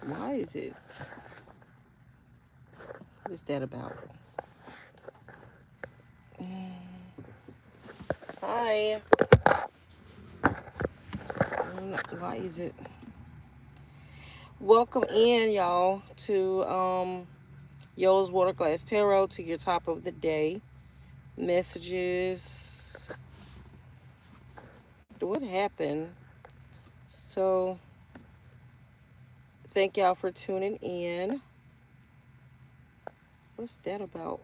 Why is it? What is that about? Hi. Why is it? Welcome in, y'all, to Yola's Water Glass Tarot, to your top of the day messages. What happened? So, thank y'all for tuning in. What's that about?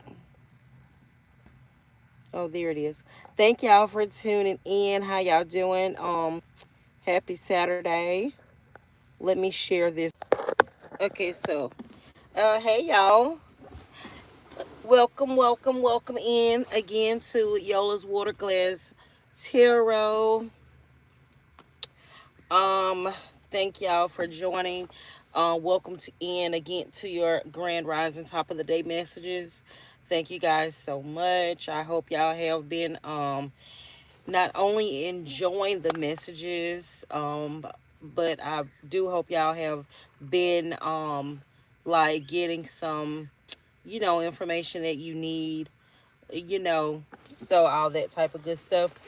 Oh, there it is. Thank y'all for tuning in. How y'all doing? Happy Saturday. Let me share this. Okay, so, hey y'all. Welcome in again to Yola's Water Glass Tarot. Um, Thank y'all for joining. Welcome to in again to your Grand Rising Top of the Day messages. Thank you guys so much. I hope y'all have been not only enjoying the messages, but I do hope y'all have been like getting some, information that you need, you know, so all that type of good stuff.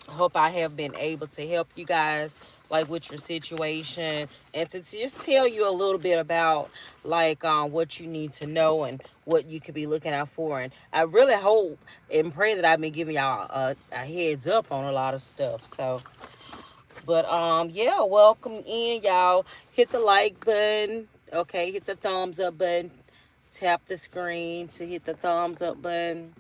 Hope I have been able to help you guys like with your situation and to just tell you a little bit about like what you need to know and what you could be looking out for. And I really hope and pray that I've been giving y'all a heads up on a lot of stuff. So, but yeah, welcome in, y'all. Hit the like button. Okay, hit the thumbs up button. Tap the screen to hit the thumbs up button.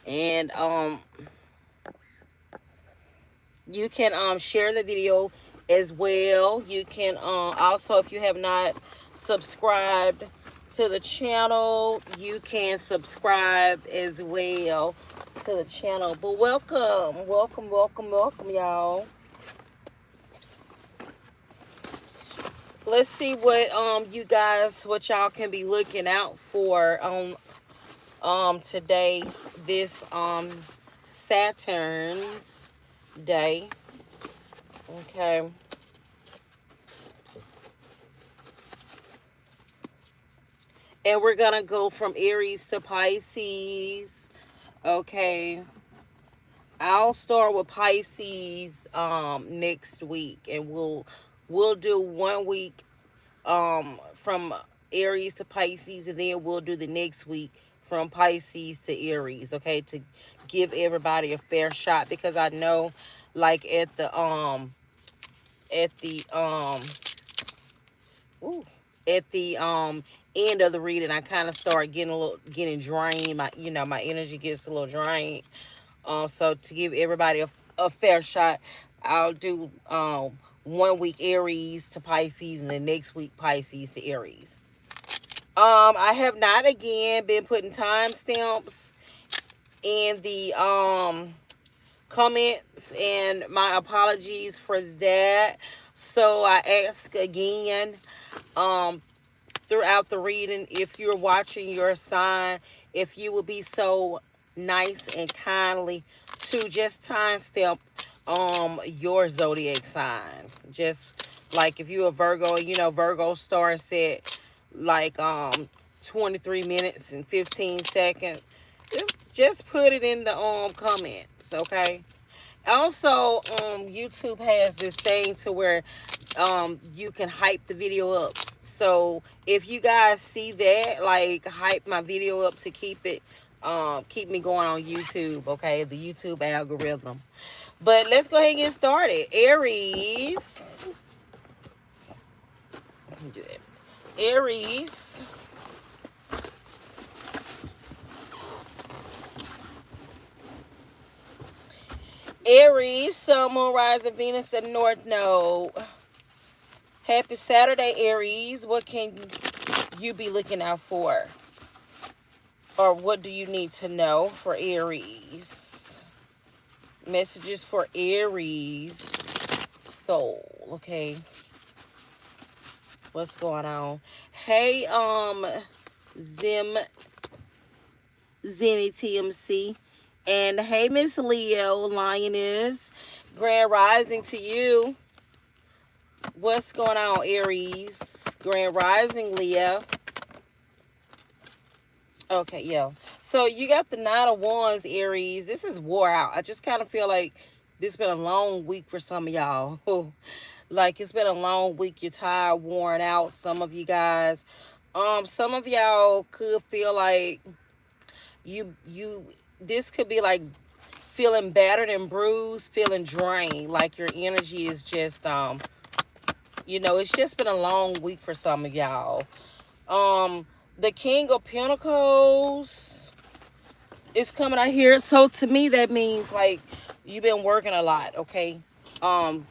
And you can share the video as well. You can also, if you have not subscribed to the channel, you can subscribe as well to the channel. But welcome, y'all. Let's see what you guys, what y'all can be looking out for on today, this Saturn's day. Okay. And we're gonna go from Aries to Pisces. Okay. I'll start with Pisces next week, and we'll do 1 week from Aries to Pisces, and then we'll do the next week from Pisces to Aries, okay, to give everybody a fair shot, because I know like at the ooh, at the end of the reading, I kind of start getting drained. My energy gets a little drained. So to give everybody a fair shot, I'll do 1 week Aries to Pisces, and the next week Pisces to Aries. I have not again been putting timestamps in the comments, and my apologies for that. So I ask again, um throughout the reading, if you're watching your sign, if you would be so nice and kindly to just timestamp your zodiac sign. Just like if you're a Virgo, Virgo starts at like 23 minutes and 15 seconds. Just put it in the comments, okay? Also, YouTube has this thing to where you can hype the video up. So if you guys see that, like, hype my video up to keep me going on YouTube, okay? The YouTube algorithm. But let's go ahead and get started. Aries. Let me do that. Aries. Aries, Sun, Moon, Rising, Venus, and North Node. Happy Saturday, Aries. What can you be looking out for? Or what do you need to know for Aries? Messages for Aries soul. Okay. What's going on? Hey, Zim, Zimmy TMC. And hey, Miss Leo, Lioness. Grand Rising to you. What's going on, Aries? Grand Rising, Leo. Okay, yeah. So you got the Nine of Wands, Aries. This is wore out. I just kind of feel like this been a long week for some of y'all. Like it's been a long week. You're tired, worn out. Some of you guys. Some of y'all could feel like you. This could be like feeling battered and bruised, feeling drained. Like your energy is just it's just been a long week for some of y'all. Um, the King of Pentacles is coming out here. So to me, that means like you've been working a lot. Okay. Um,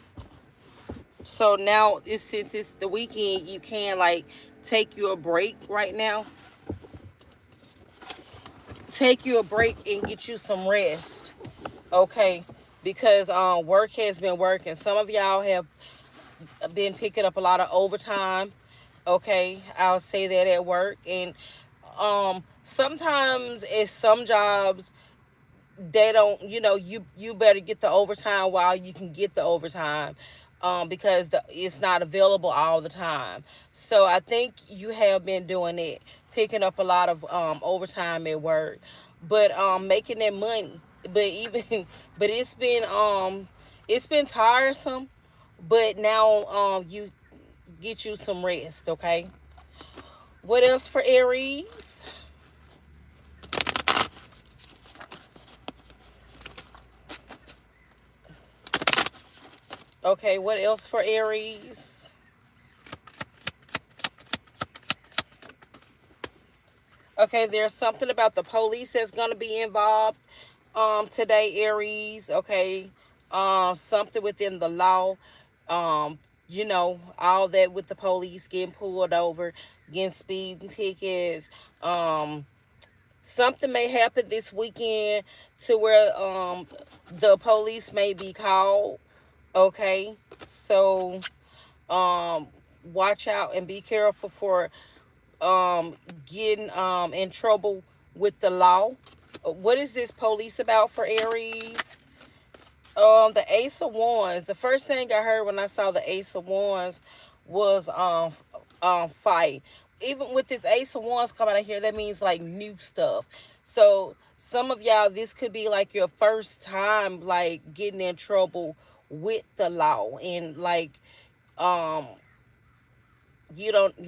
so now since it's the weekend, you can like take you a break right now. Take you a break and get you some rest. Okay. Because work has been working. Some of y'all have been picking up a lot of overtime. Okay, I'll say that at work. And sometimes at some jobs they don't, you better get the overtime while you can get the overtime, because it's not available all the time. So I think you have been doing it, picking up a lot of overtime at work, but making that money. But even but it's been tiresome. But now you get you some rest. Okay. What else for Aries? Okay, what else for Aries? Okay, there's something about the police that's gonna be involved today, Aries. Okay. Something within the law. All that with the police getting pulled over, getting speeding tickets. Something may happen this weekend to where the police may be called. Okay. So um watch out and be careful for um getting in trouble with the law. What is this police about for Aries? The Ace of Wands. The first thing I heard when I saw the Ace of Wands was fight. Even with this Ace of Wands coming out here, that means like new stuff. So some of y'all, this could be like your first time like getting in trouble with the law, and like um you don't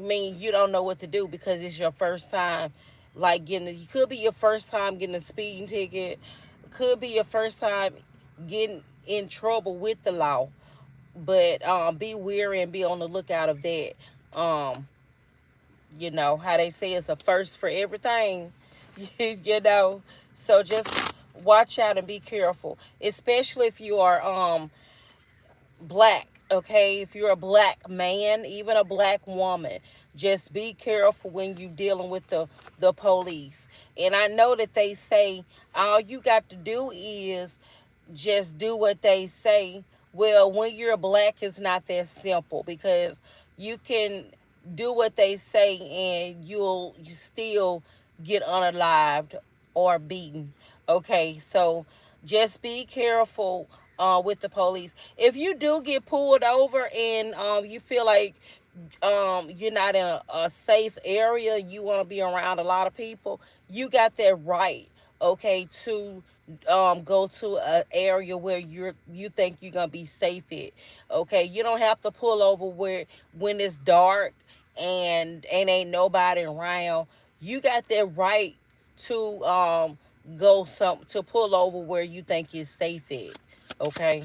know what to do because it's your first time like getting it could be your first time getting a speeding ticket, could be your first time getting in trouble with the law. But be wary and be on the lookout of that. um you know how they say it's a first for everything. you know so just watch out and be careful, especially if you are black. Okay, if you're a black man, even a black woman, just be careful when you dealing with the police. And I know that they say all you got to do is just do what they say. Well, when you're black, it's not that simple, because you can do what they say and you still get unalived or beaten. Okay, so just be careful with the police. If you do get pulled over and you feel like you're not in a safe area, you want to be around a lot of people, you got that right, okay, to go to an area where you think you're gonna be safe at. Okay, you don't have to pull over where when it's dark and ain't nobody around. You got that right to go some to pull over where you think is safe at. Okay.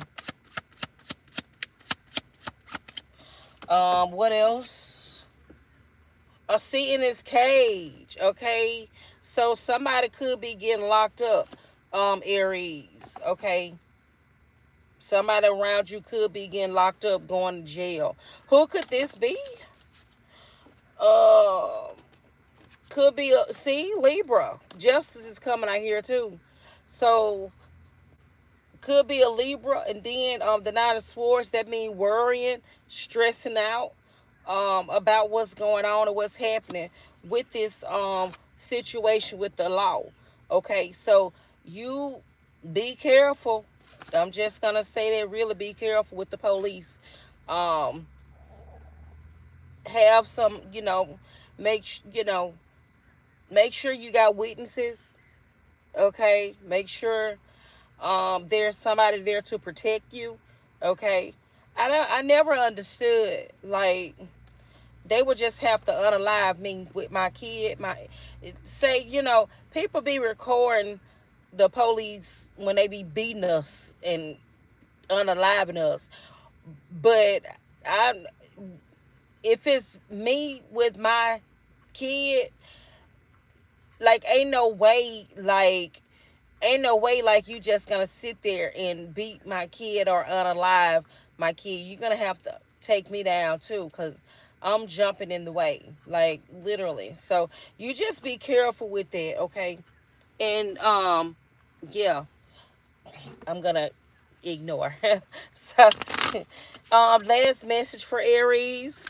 What else? A seat in his cage. Okay. So somebody could be getting locked up. Aries. Okay. Somebody around you could be getting locked up, going to jail. Who could this be? Uh, could be see, Libra. Justice is coming out here too. So could be a Libra. And then the Nine of Swords, that means worrying, stressing out about what's going on and what's happening with this situation with the law. Okay, so you be careful. I'm just gonna say that, really be careful with the police. Um, have some, make sure you got witnesses. Okay, make sure there's somebody there to protect you. Okay, I never understood, like, they would just have to unalive me with my kid. Say, people be recording the police when they be beating us and unaliving us. But I, if it's me with my kid, like, ain't no way you just gonna sit there and beat my kid or unalive my kid. You're gonna have to take me down too, because I'm jumping in the way, like, literally. So you just be careful with that, okay? And yeah, I'm gonna ignore. So last message for Aries.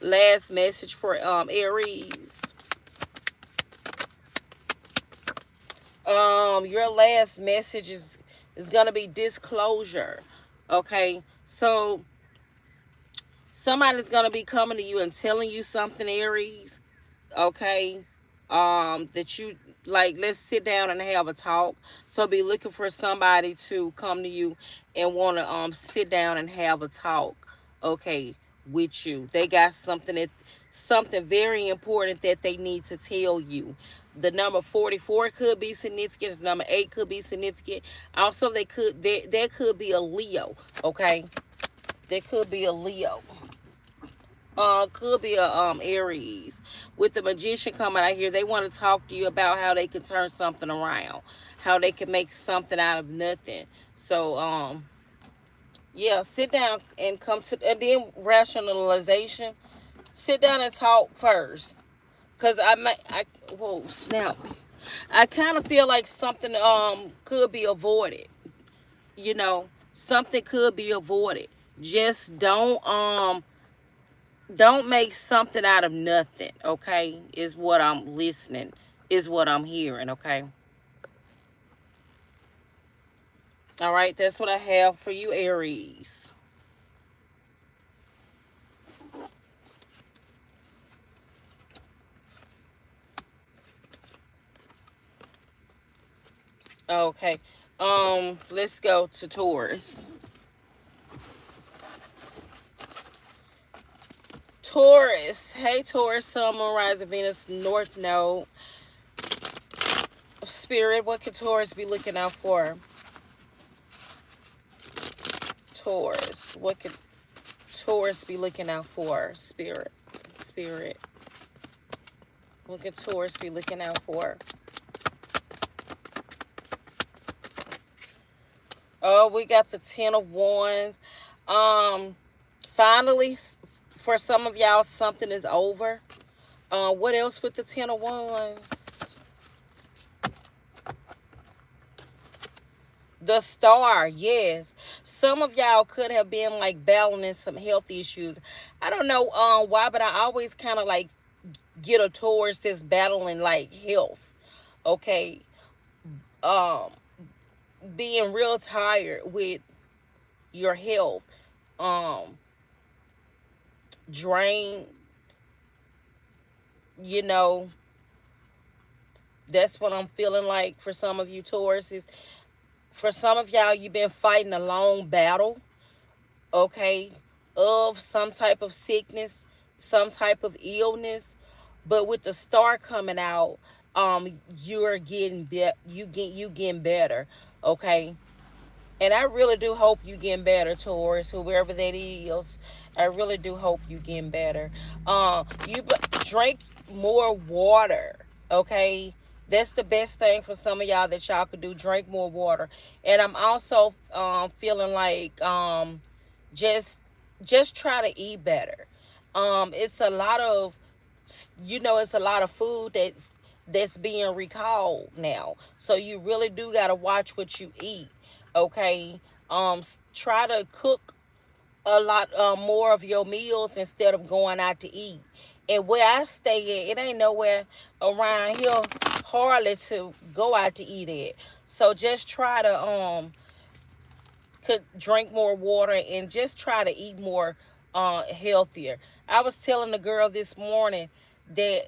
Last message for Aries. Your last message is gonna be disclosure. Okay, so somebody's gonna be coming to you and telling you something, Aries. Okay, that you, like, let's sit down and have a talk. So be looking for somebody to come to you and want to sit down and have a talk. Okay, with you. They got something very important that they need to tell you. The number 44 could be significant. The number 8 could be significant. Also, there could be a Leo. Okay, there could be a Leo. Could be a Aries. With the Magician coming out here, they want to talk to you about how they can turn something around, how they can make something out of nothing. So yeah, sit down and and then rationalization. Sit down and talk first, cause whoa, snap. I kind of feel like something could be avoided. Something could be avoided. Just don't make something out of nothing, okay? Is what I'm hearing, okay? All right, that's what I have for you, Aries. Okay. Let's go to Taurus. Taurus. Hey, Taurus, Sun, Moon, Rising, Venus, North Node. Spirit, what could Taurus be looking out for? Taurus. What could Taurus be looking out for? Spirit. Spirit. What could Taurus be looking out for? Oh, we got the Ten of Wands. Finally, for some of y'all, something is over. What else with the Ten of Wands? The Star, yes. Some of y'all could have been like battling some health issues. I don't know why, but I always kind of like get a towards this battling like health. Okay. Um, being real tired with your health. Um, drain, you know, that's what I'm feeling like for some of you Tauruses. For some of y'all, you've been fighting a long battle, okay, of some type of sickness, some type of illness. But with the star coming out, you're getting you getting better, okay. And I really do hope you getting better, Taurus, whoever that is. I really do hope you getting better. You drink more water, okay? That's the best thing for some of y'all that y'all could do. Drink more water. And I'm also feeling like just just try to eat better. It's a lot of it's a lot of food that's being recalled now. So you really do got to watch what you eat. Okay. Try to cook a lot more of your meals instead of going out to eat. And where I stay at, it ain't nowhere around here hardly to go out to eat at. So just try to could drink more water and just try to eat more healthier. I was telling the girl this morning that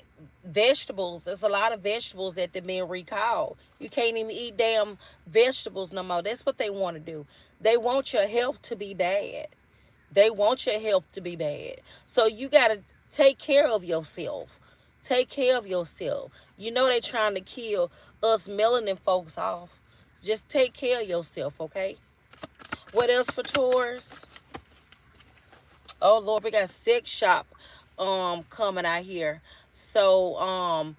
vegetables, there's a lot of vegetables that they've been recalled. You can't even eat damn vegetables no more. That's what they want to do. They want your health to be bad. They want your health to be bad. So you got to take care of yourself. Take care of yourself. You know they trying to kill us melanin folks off. Just take care of yourself, okay? What else for tours? Oh Lord, we got sex shop coming out here. So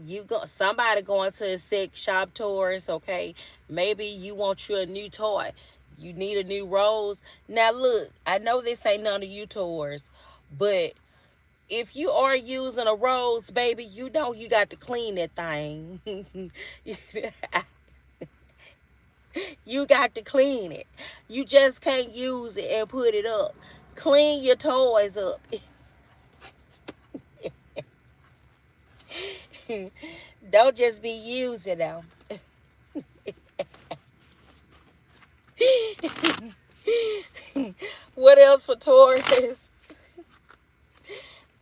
you go somebody going to a sex shop tours, okay? Maybe you want you a new toy. You need a new rose. Now look, I know this ain't none of you tours, but if you are using a rose, baby, you know you got to clean that thing. You got to clean it. You just can't use it and put it up. Clean your toys up. Don't just be using them. What else for Taurus?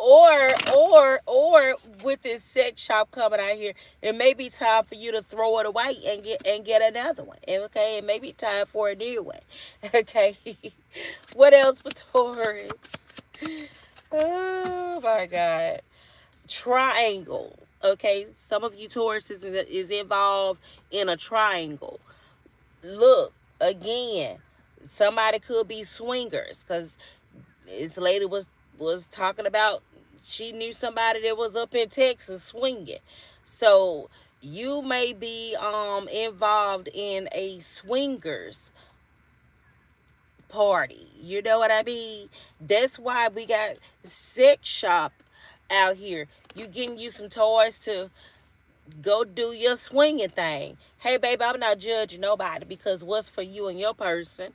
Or with this sex shop coming out here, it may be time for you to throw it away and get another one. Okay, it may be time for a new one. Okay. What else for Taurus? Oh my God. Triangle. Okay, some of you Taurus is involved in a triangle. Look, again, somebody could be swingers because this lady was talking about she knew somebody that was up in Texas swinging. So you may be involved in a swingers party. You know what I mean? That's why we got sex shop out here. You getting you some toys to go do your swinging thing. Hey, baby, I'm not judging nobody because what's for you and your person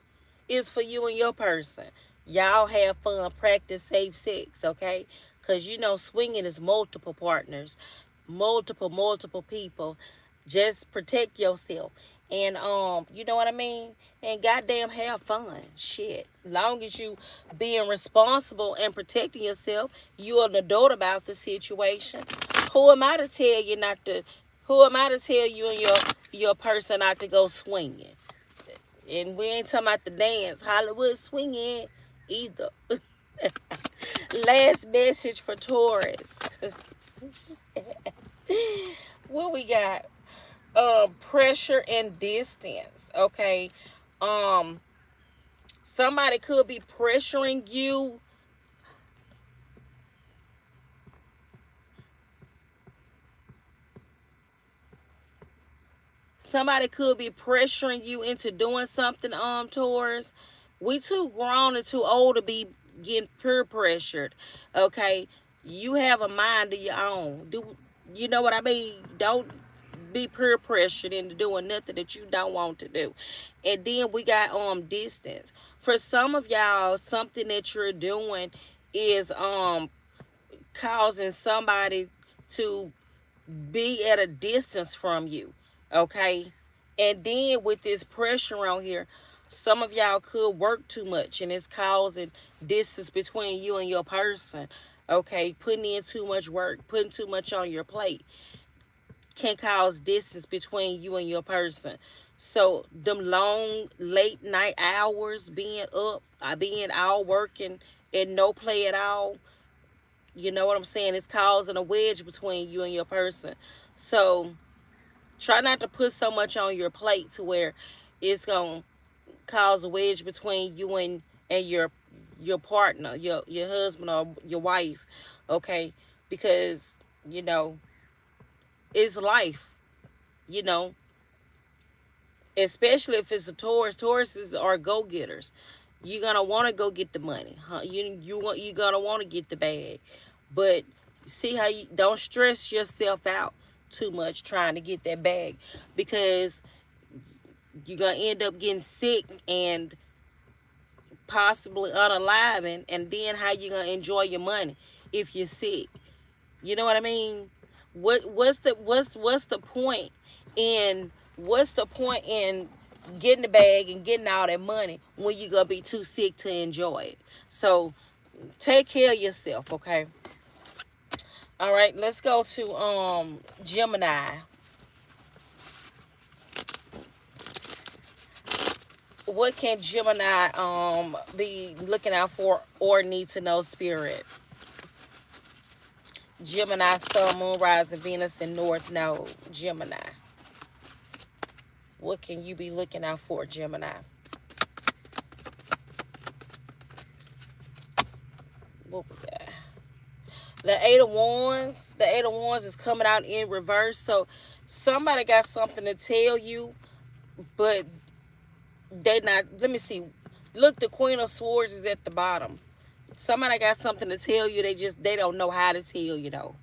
is for you and your person. Y'all have fun, practice safe sex, okay? Because you know swinging is multiple partners, multiple people. Just protect yourself. And you know what I mean? And goddamn have fun. Shit. Long as you being responsible and protecting yourself, you are an adult about the situation. Who am I to tell you not to who am I to tell you and your person not to go swinging? And we ain't talking about the dance, Hollywood swinging either. Last message for Taurus. What we got? Pressure and distance. Okay. Um, somebody could be pressuring you. Somebody could be pressuring you into doing something, Taurus. We too grown and too old to be getting peer pressured. Okay. You have a mind of your own. Do you know what I mean? Don't be peer pressured into doing nothing that you don't want to do. And then we got distance. For some of y'all, something that you're doing is causing somebody to be at a distance from you. Okay? And then with this pressure on here, some of y'all could work too much and it's causing distance between you and your person. Okay, putting in too much work, putting too much on your plate can cause distance between you and your person. So them long late night hours being up, being out working and no play at all, you know what I'm saying? It's causing a wedge between you and your person. So try not to put so much on your plate to where it's gonna cause a wedge between you and your partner, your husband or your wife, okay? Because you know it's life, you know, especially if it's a Taurus. Tauruses are go getters. You're gonna want to go get the money, huh? You're gonna want to get the bag, but see how you don't stress yourself out too much trying to get that bag because you're gonna end up getting sick and possibly unaliving, and then how you gonna enjoy your money if you're sick? You know what I mean? What's the point in what's the point in getting the bag and getting all that money when you're gonna be too sick to enjoy it? So take care of yourself, okay? All right, let's go to Gemini. What can Gemini be looking out for or need to know, spirit? Gemini, Sun, Moon, Rising, Venus, and North Node. Gemini. What can you be looking out for, Gemini? What we got? The Eight of Wands. The Eight of Wands is coming out in reverse. So somebody got something to tell you, but they not. Let me see. Look, the Queen of Swords is at the bottom. Somebody got something to tell you. They don't know how to tell you though.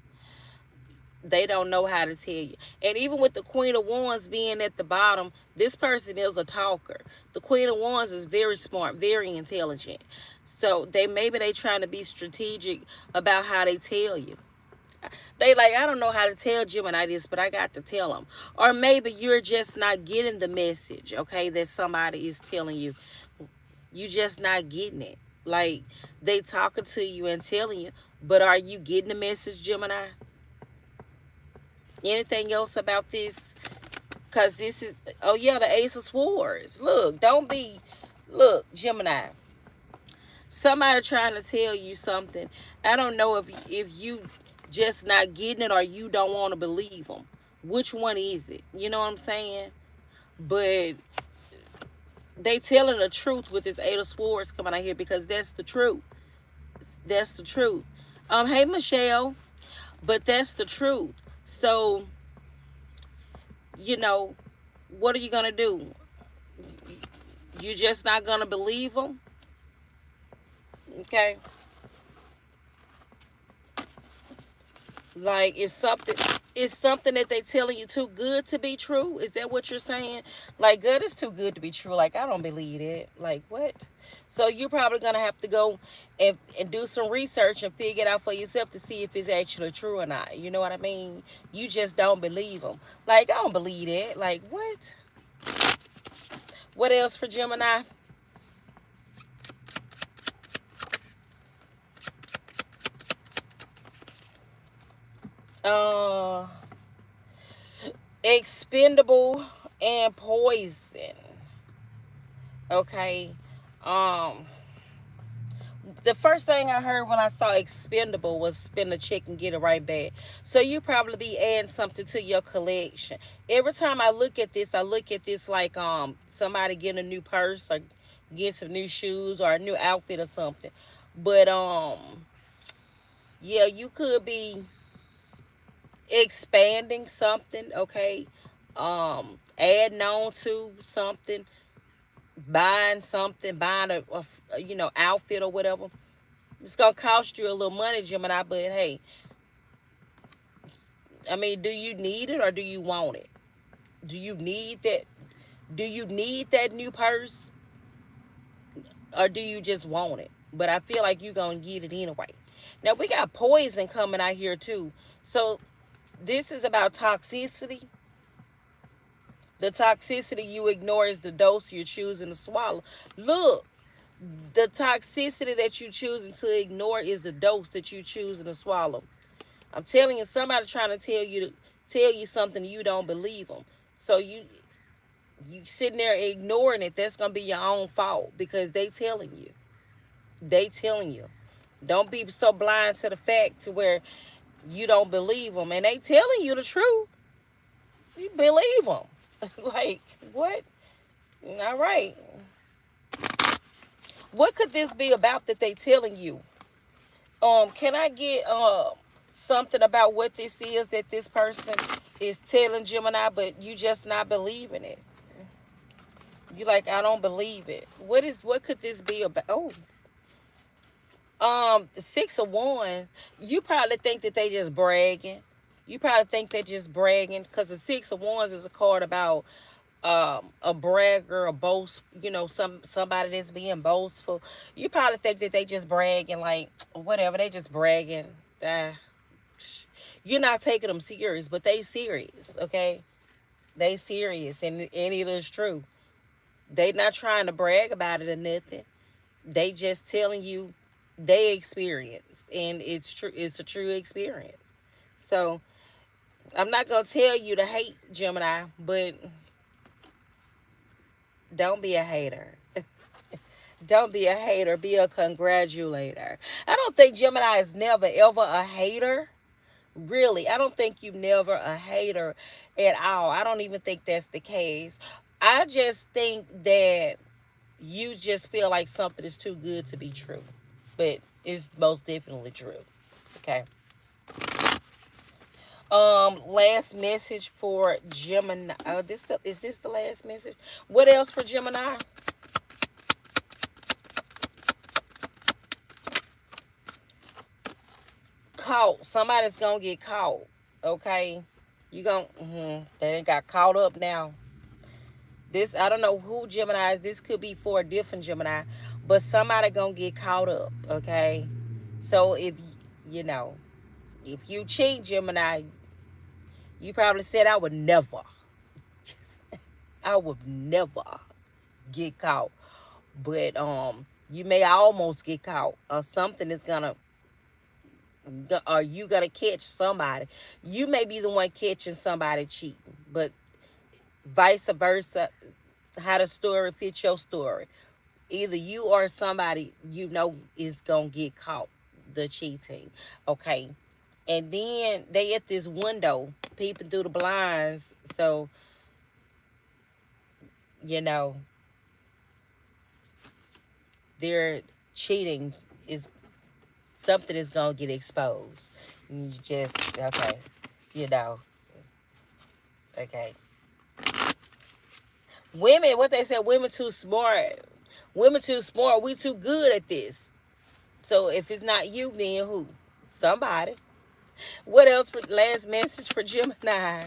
They don't know how to tell you. And even with the Queen of Wands being at the bottom, this person is a talker. The Queen of Wands is very smart, very intelligent. So they trying to be strategic about how they tell you. They like, I don't know how to tell Gemini this, but I got to tell them. Or maybe you're just not getting the message, okay, that somebody is telling you. You just not getting it. Like, they talking to you and telling you, but are you getting the message, Gemini? Anything else about this? Because this is, oh yeah, the Ace of Swords. Look, don't be, look, Gemini. Somebody trying to tell you something. I don't know if you just not getting it or you don't want to believe them. Which one is it? You know what I'm saying? But they telling the truth with this Eight of Swords coming out here because that's the truth. That's the truth. Hey Michelle, but that's the truth. So, you know, what are you gonna do? You just not gonna believe them, okay? Like it's something that they telling you too good to be true. Is that what you're saying? Like, good is too good to be true. Like, I don't believe it. Like, what? So you're probably gonna have to go and do some research and figure it out for yourself to see if it's actually true or not. You know what I mean? You just don't believe them. Like, I don't believe it. Like, what? What else for Gemini? Uh, expendable and poison. Okay. Um, the first thing I heard when I saw expendable was spend a check and get it right back. So you probably be adding something to your collection. Every time I look at this like somebody getting a new purse or getting some new shoes or a new outfit or something. But yeah, you could be expanding something, okay? Adding on to something, buying something, buying a outfit or whatever. It's gonna cost you a little money, Gemini, but hey, I mean, do you need it or do you want it? Do you need that? Do you need that new purse or do you just want it? But I feel like you're gonna get it anyway. Now we got poison coming out here too. So this is about toxicity. The toxicity you ignore is the dose you're choosing to swallow. Look, the toxicity that you choosing to ignore is the dose that you choosing to swallow. I'm telling you, somebody trying to tell you something you don't believe them. So you sitting there ignoring it. That's gonna be your own fault because they telling you. They telling you. Don't be so blind to the fact to where you don't believe them, and they telling you the truth. You believe them. Like, what? All right. What could this be about that they telling you? Can I get something about what this is that this person is telling Gemini, but you just not believing it? You like, I don't believe it. What could this be about? Oh, the Six of Wands. You probably think that they just bragging. You probably think they're just bragging because the Six of Wands is a card about a bragger, a boast, somebody that's being boastful. You probably think that they just bragging, like whatever, they just bragging. Uh, You're not taking them serious, but they serious, okay? They serious, and it is true. They not trying to brag about it or nothing. They just telling you they experience, and it's true. It's a true experience. So I'm not gonna tell you to hate Gemini, but don't be a hater. Don't be a hater. Be a congratulator. I don't think Gemini is never ever a hater. Really, I don't think you never a hater at all. I don't even think that's the case. I just think that you just feel like something is too good to be true, but it's most definitely true. Okay. Last message for Gemini. Is this the last message? What else for Gemini? Caught. Somebody's gonna get caught. Okay. You gonna they done got caught up now. This, I don't know who Gemini is. This could be for a different Gemini, but somebody gonna get caught up. Okay. So if you know if you cheat Gemini, you probably said I would never get caught. But you may almost get caught, or something is gonna, or you gonna catch somebody. You may be the one catching somebody cheating, but vice versa. How the story fits your story. Either you or somebody you know is gonna get caught the cheating. Okay. And then they at this window peeping through the blinds. So, you know, their cheating is something is gonna get exposed. And you just okay, you know, okay. Women, what they said, women too smart. Women too smart. We too good at this. So if it's not you, then who? Somebody. What else for last message for Gemini?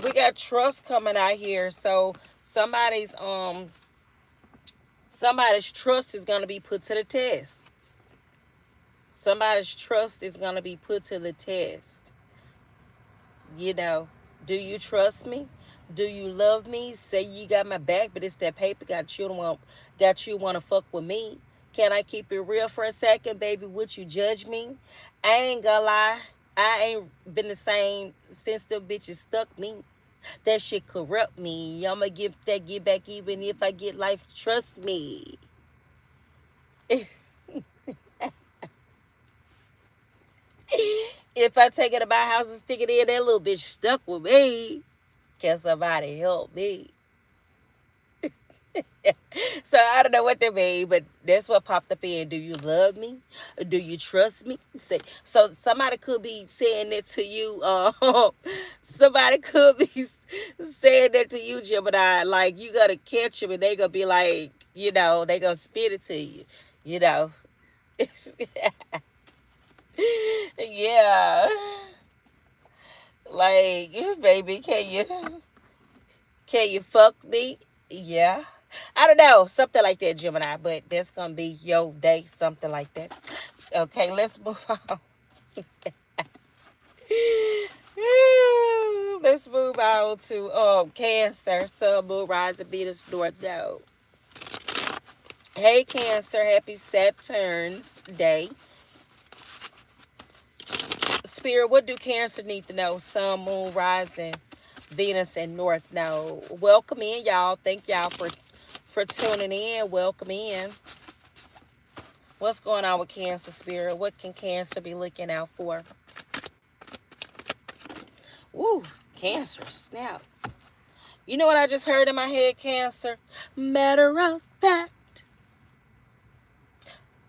We got trust coming out here. So somebody's trust is gonna be put to the test. Somebody's trust is gonna be put to the test. You know, do you trust me? Do you love me? Say you got my back, but it's that paper got you wanna fuck with me. Can I keep it real for a second, baby? Would you judge me? I ain't gonna lie. I ain't been the same since the bitches stuck me. That shit corrupt me. I'ma get back even if I get life. Trust me. If I take it to my house and stick it in, that little bitch stuck with me. Can somebody help me? So I don't know what they mean, but that's what popped up in. Do you love me? Do you trust me? Say so. Somebody could be saying that to you. Somebody could be saying that to you, Gemini. Like you gotta catch them, and they gonna be like, they gonna spit it to you. You know, yeah. Like, baby, can you fuck me? Yeah. I don't know, something like that, Gemini, but that's gonna be your day, something like that. Okay, let's move on. Let's move on to Cancer, Sun, Moon, Rising, Venus, North Node. Hey, Cancer, happy Saturn's Day. Spirit, what do Cancer need to know? Sun, Moon, Rising, Venus, and North Node. Welcome in, y'all. Thank y'all for tuning in. Welcome in. What's going on with Cancer, Spirit? What can Cancer be looking out for? Woo, Cancer, snap. You know what I just heard in my head, Cancer? Matter of fact.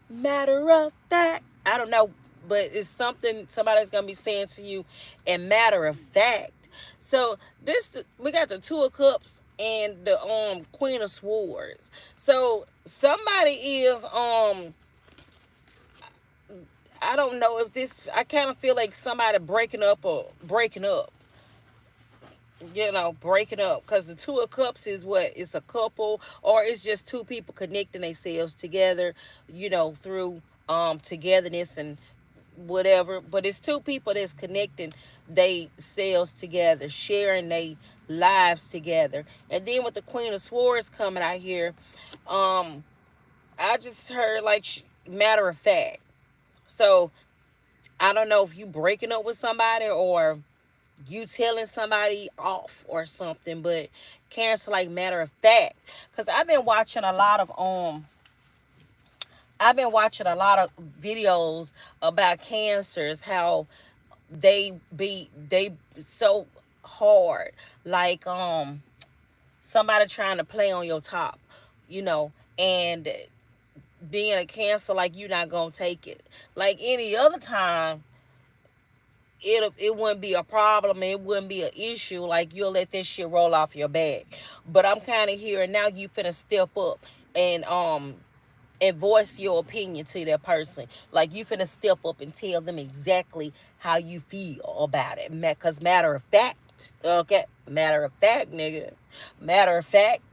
Matter of fact. I don't know, but it's something somebody's going to be saying to you in matter of fact. So we got the Two of Cups and the Queen of Swords. So somebody is I don't know if this, I kind of feel like somebody breaking up, breaking up, because the Two of Cups is what? It's a couple, or it's just two people connecting themselves together, through togetherness and whatever, but it's two people that's connecting they selves together, sharing they lives together. And then with the Queen of Swords coming out here, um I just heard like matter of fact. So I don't know if you breaking up with somebody or you telling somebody off or something, but Cancer, like matter of fact, because I've been watching a lot of videos about cancers, how they so hard, like somebody trying to play on your top, you know, and being a cancer, like you're not gonna take it. Like any other time, it wouldn't be a problem, it wouldn't be an issue, like you'll let this shit roll off your back. But I'm kind of hearing now you finna step up and voice your opinion to that person. Like you finna step up and tell them exactly how you feel about it. Cause matter of fact, okay, matter of fact, nigga, matter of fact,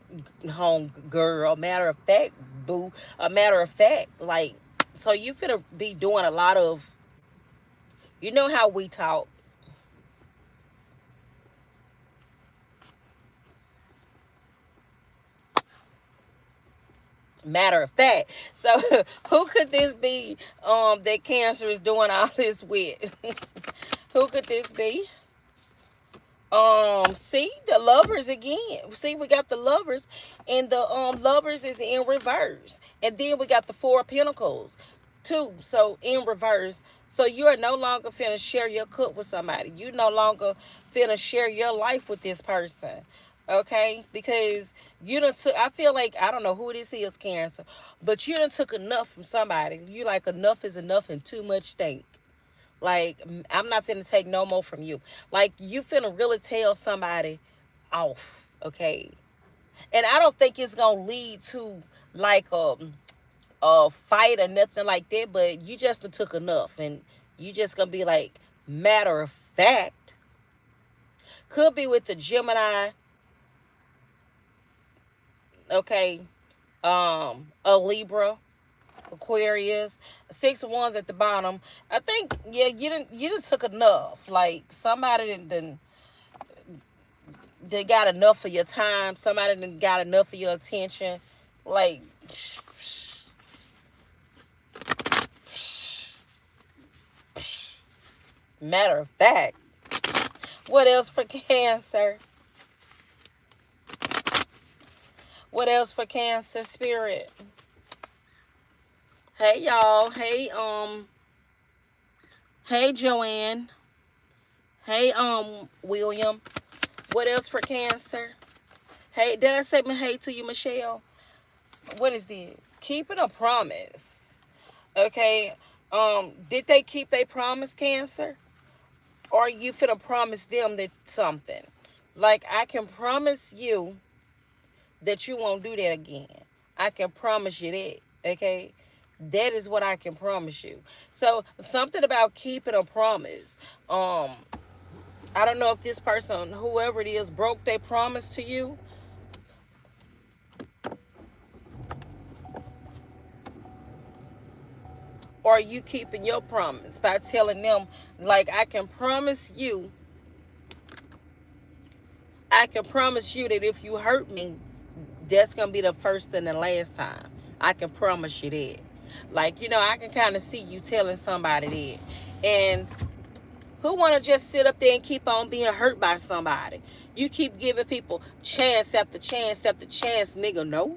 home girl, matter of fact, boo, a matter of fact, like, so you finna be doing a lot of, you know how we talk. Matter of fact, so who could this be? That Cancer is doing all this with? Who could this be? See the Lovers again. See, we got the Lovers, and the Lovers is in reverse, and then we got the Four of Pentacles too, so in reverse. So you are no longer finna share your cup with somebody. You no longer finna share your life with this person, okay? Because you done took, I feel like, I don't know who this is, Cancer, but you done took enough from somebody. You like, enough is enough and too much stink. Like, I'm not finna take no more from you. Like, you finna really tell somebody off, okay? And I don't think it's gonna lead to like a fight or nothing like that, but you just took enough, and you just gonna be like, matter of fact. Could be with the Gemini, okay, a Libra, Aquarius, Six of Wands at the bottom. I think, yeah, you didn't took enough. Like somebody didn't they got enough of your time. Somebody didn't got enough of your attention. Like, matter of fact. What else for Cancer? What else for Cancer spirit? Hey y'all. Hey Joanne. Hey William. What else for Cancer? Hey, did I say my hey to you, Michelle? What is this? Keeping a promise. Okay. Did they keep their promise, Cancer? Or you finna promise them that something? Like, I can promise you that you won't do that again. I can promise you that. Okay. That is what I can promise you. So something about keeping a promise. I don't know if this person, whoever it is, broke their promise to you, or you keeping your promise by telling them, like, I can promise you that if you hurt me, that's gonna be the first and the last time. I can promise you that. Like, I can kind of see you telling somebody that. And who want to just sit up there and keep on being hurt by somebody? You keep giving people chance after chance after chance, nigga. No.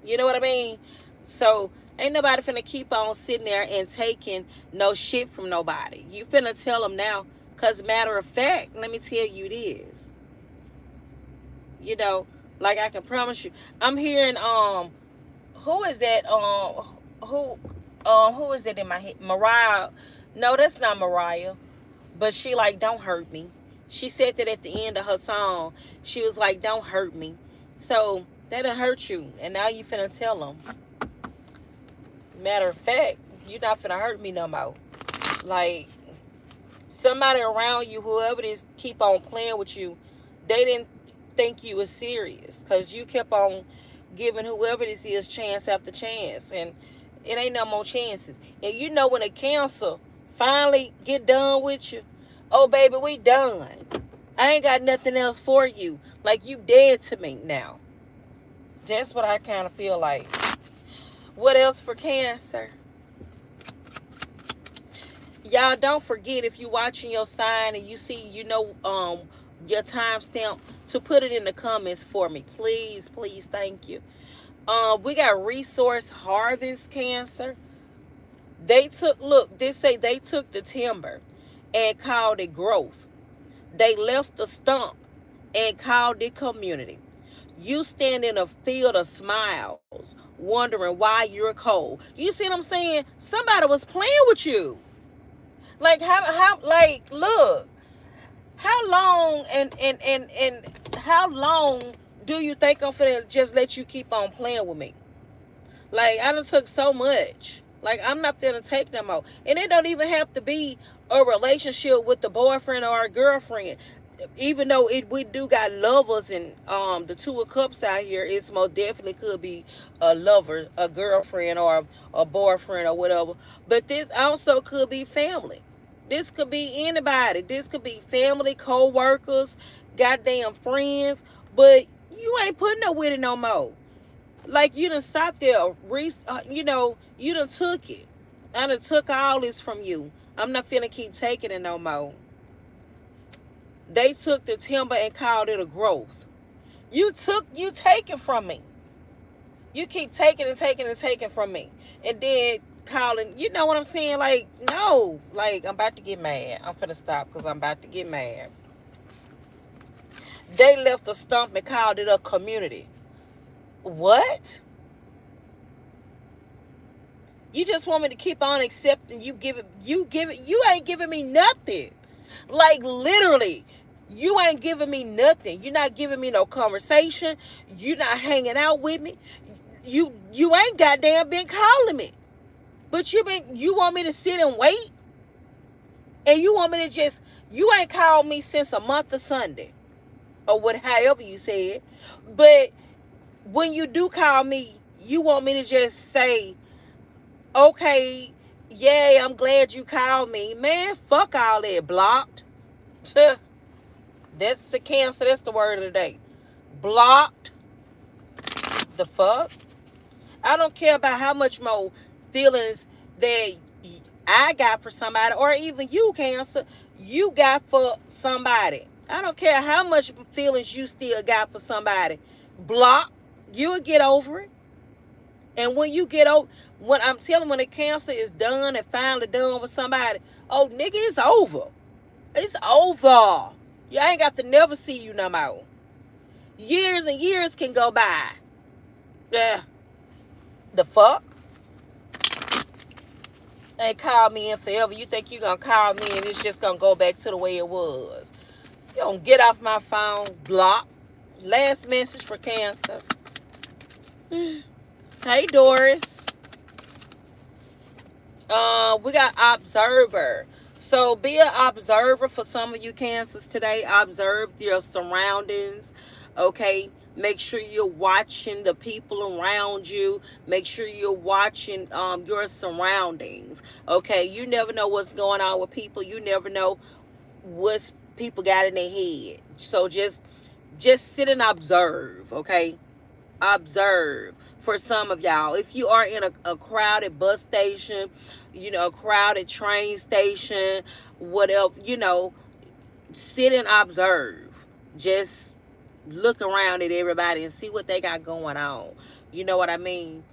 You know what I mean? So ain't nobody finna keep on sitting there and taking no shit from nobody. You finna tell them now. Because matter of fact, let me tell you this. You know, like, I can promise you. I'm hearing, who is that? Who is that in my head? Mariah. No, that's not Mariah. But she like, don't hurt me. She said that at the end of her song. She was like, don't hurt me. So that'll hurt you. And now you finna tell them. Matter of fact, you're not finna hurt me no more. Like, somebody around you, whoever it is, keep on playing with you. They didn't think you was serious. Because you kept on giving whoever this is chance after chance. And it ain't no more chances. And you know when a Cancer finally get done with you. Oh, baby, we done. I ain't got nothing else for you. Like, you dead to me now. That's what I kind of feel like. What else for Cancer? Y'all don't forget, if you watching your sign and you see, your timestamp, to put it in the comments for me. Please, please, thank you. We got resource harvest, Cancer. They say they took the timber and called it growth. They left the stump and called it community. You stand in a field of smiles, wondering why you're cold. You see what I'm saying? Somebody was playing with you. Like, like, look, how long and how long do you think I'm finna just let you keep on playing with me? Like, I done took so much. Like, I'm not finna take no more. And it don't even have to be a relationship with the boyfriend or a girlfriend. Even though we do got lovers and the two of cups out here, it's most definitely could be a lover, a girlfriend, or a boyfriend or whatever. But this also could be family. This could be anybody. This could be family, co-workers, goddamn friends. But you ain't putting up with it no more. Like, you done sat there, you done took it. I done took all this from you. I'm not finna keep taking it no more. They took the timber and called it a growth. You take it from me. You keep taking and taking and taking from me. And then calling, you know what I'm saying? Like, no. Like, I'm about to get mad. I'm finna stop because I'm about to get mad. They left the stump and called it a community. What? You just want me to keep on accepting you ain't giving me nothing. Like, literally, you ain't giving me nothing. You're not giving me no conversation. You're not hanging out with me. You ain't goddamn been calling me. But you want me to sit and wait? And you want me to you ain't called me since a month of Sunday. Or however you said. But when you do call me, you want me to just say, okay, yay, I'm glad you called me. Man, fuck all that. Blocked. That's the Cancer. That's the word of the day. Blocked. The fuck? I don't care about how much more feelings that I got for somebody, or even you, Cancer, you got for somebody. I don't care how much feelings you still got for somebody. Block. You will get over it. And when you get over, when the Cancer is done and finally done with somebody, oh, nigga, it's over. It's over. You ain't got to never see you no more. Years and years can go by. Yeah. The fuck? They call me in forever. You think you gonna call me and it's just gonna go back to the way it was. You don't get off my phone. Block. Last message for Cancer. Hey, Doris. We got observer. So be an observer for some of you Cancers today. Observe your surroundings. Okay. Make sure you're watching the people around you. Make sure you're watching your surroundings. Okay. You never know what's going on with people. You never know what people got in their head. So just sit and observe. Okay. Observe. For some of y'all, if you are in a crowded bus station, a crowded train station, whatever, sit and observe. Just look around at everybody and see what they got going on. You know what I mean?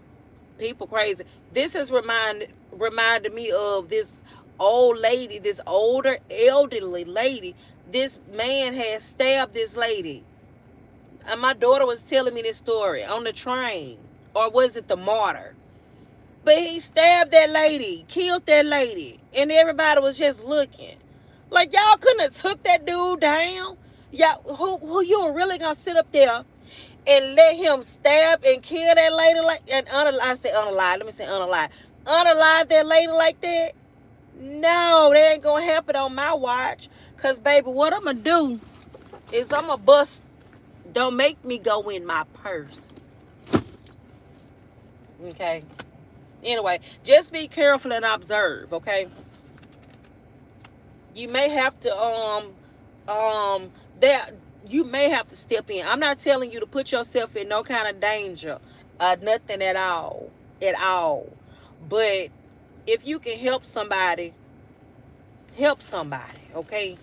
People crazy. This has reminded me of this old lady, this elderly lady. This man had stabbed this lady. And my daughter was telling me this story on the train. Or was it the martyr? But he stabbed that lady, killed that lady, and everybody was just looking. Like, y'all couldn't have took that dude down? Y'all, who you were really gonna sit up there and let him stab and kill that lady unalive that lady like that? No, that ain't gonna happen on my watch. Cause baby, what I'm gonna do is I'm gonna bust. Don't make me go in my purse. Okay. Anyway, just be careful and observe, okay? You may have to that you may have to step in. I'm not telling you to put yourself in no kind of danger, nothing at all. But if you can help somebody, okay?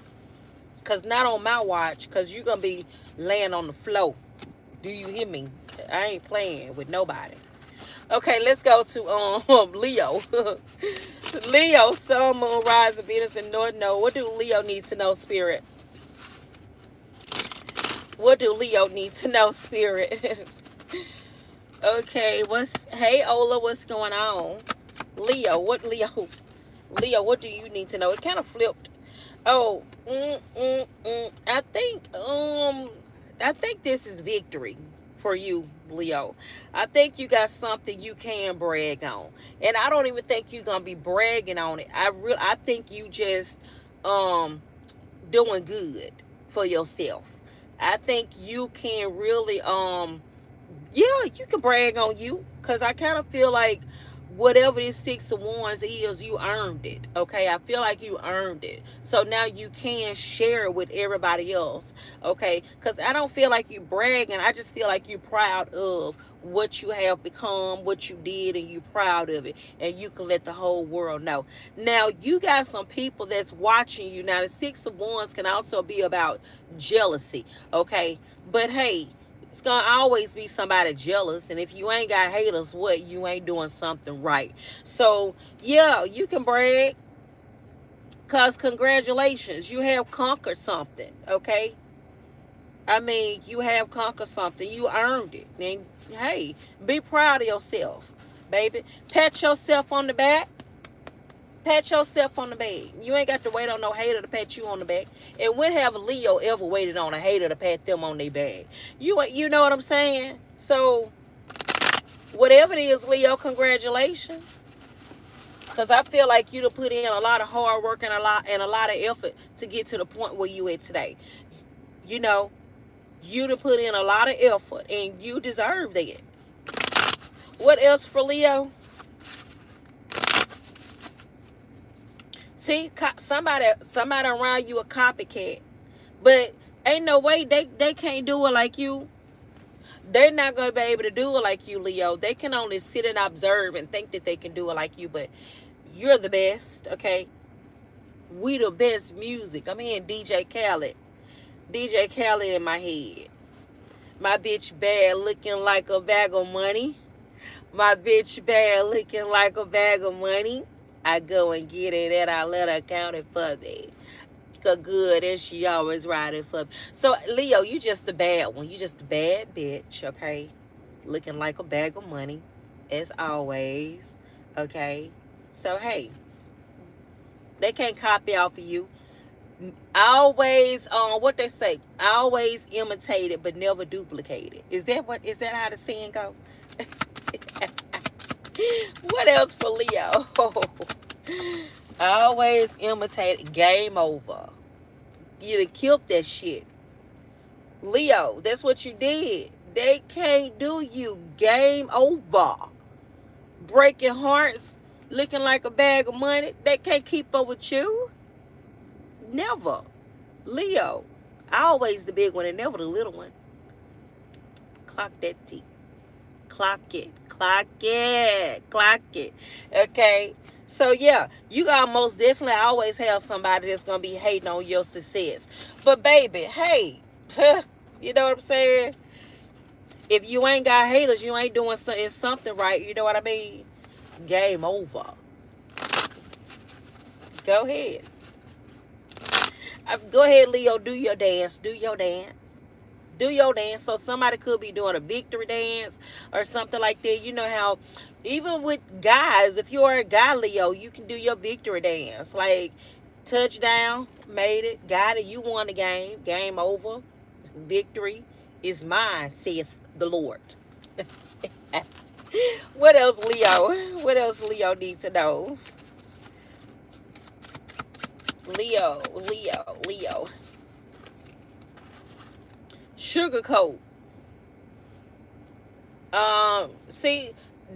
Cause not on my watch, cause you're gonna be laying on the floor. Do you hear me? I ain't playing with nobody. Okay, let's go to Leo. Leo, Sun, Moon, Rise, Venus, and North Node. What do Leo need to know, Spirit? What do Leo need to know, Spirit? Okay, hey Ola, what's going on? Leo, Leo, what do you need to know? It kind of flipped. Oh, I think this is victory for you, Leo. I think you got something you can brag on, and I don't even think you're gonna be bragging on it. I think you just um doing good for yourself. I think you can really yeah, you can brag on you, because I kind of feel like whatever this Six of Wands is, you earned it. Okay, I feel like you earned it, so now you can share it with everybody else. Okay, because I don't feel like you bragging, I just feel like you're proud of what you have become, what you did, and you're proud of it, and you can let the whole world know. Now you got some people that's watching you. Now the Six of Wands can also be about jealousy. Okay, but hey, it's gonna always be somebody jealous, and if you ain't got haters, what, you ain't doing something right. So yeah, you can brag, cause congratulations, you have conquered something. Okay, I mean, you have conquered something, you earned it, and hey, be proud of yourself, baby. Pat yourself on the back. Pat yourself on the back. You ain't got to wait on no hater to pat you on the back. And when have Leo ever waited on a hater to pat them on their back? You know what I'm saying? So whatever it is, Leo, congratulations. Cause I feel like you to put in a lot of hard work and a lot of effort to get to the point where you at today. You know, you to put in a lot of effort, and you deserve that. What else for Leo? See, somebody around you a copycat, but ain't no way they can't do it like you. They're not gonna be able to do it like you, Leo. They can only sit and observe and think that they can do it like you, but you're the best. Okay, we the best music. I'm hearing DJ Khaled in my head. My bitch bad, looking like a bag of money. My bitch bad, looking like a bag of money. I go and get it, and I let her count it for me. Good, and she always riding for me. So Leo, you just a bad one. You just a bad bitch, okay? Looking like a bag of money, as always, okay? So hey, they can't copy off of you. Always, what they say? Always imitate it, but never duplicate it. Is that how the saying go? What else for Leo? Always imitate it. Game over. You done killed that shit. Leo, that's what you did. They can't do you. Game over. Breaking hearts, looking like a bag of money. They can't keep up with you. Never. Leo, always the big one and never the little one. Clock that T. Clock it. Clock it. Clock it. Okay. So yeah, you gotta most definitely always have somebody that's gonna be hating on your success. But baby, hey, you know what I'm saying? If you ain't got haters, you ain't doing something right. You know what I mean? Game over. Go ahead. Go ahead, Leo. Do your dance. Do your dance. Do your dance. So somebody could be doing a victory dance or something like that. You know how even with guys, if you're a guy, Leo, you can do your victory dance. Like touchdown, made it, got it, you won the game. Game over. Victory is mine, saith the Lord. What else, Leo? What else Leo needs to know? Leo. Sugarcoat. See,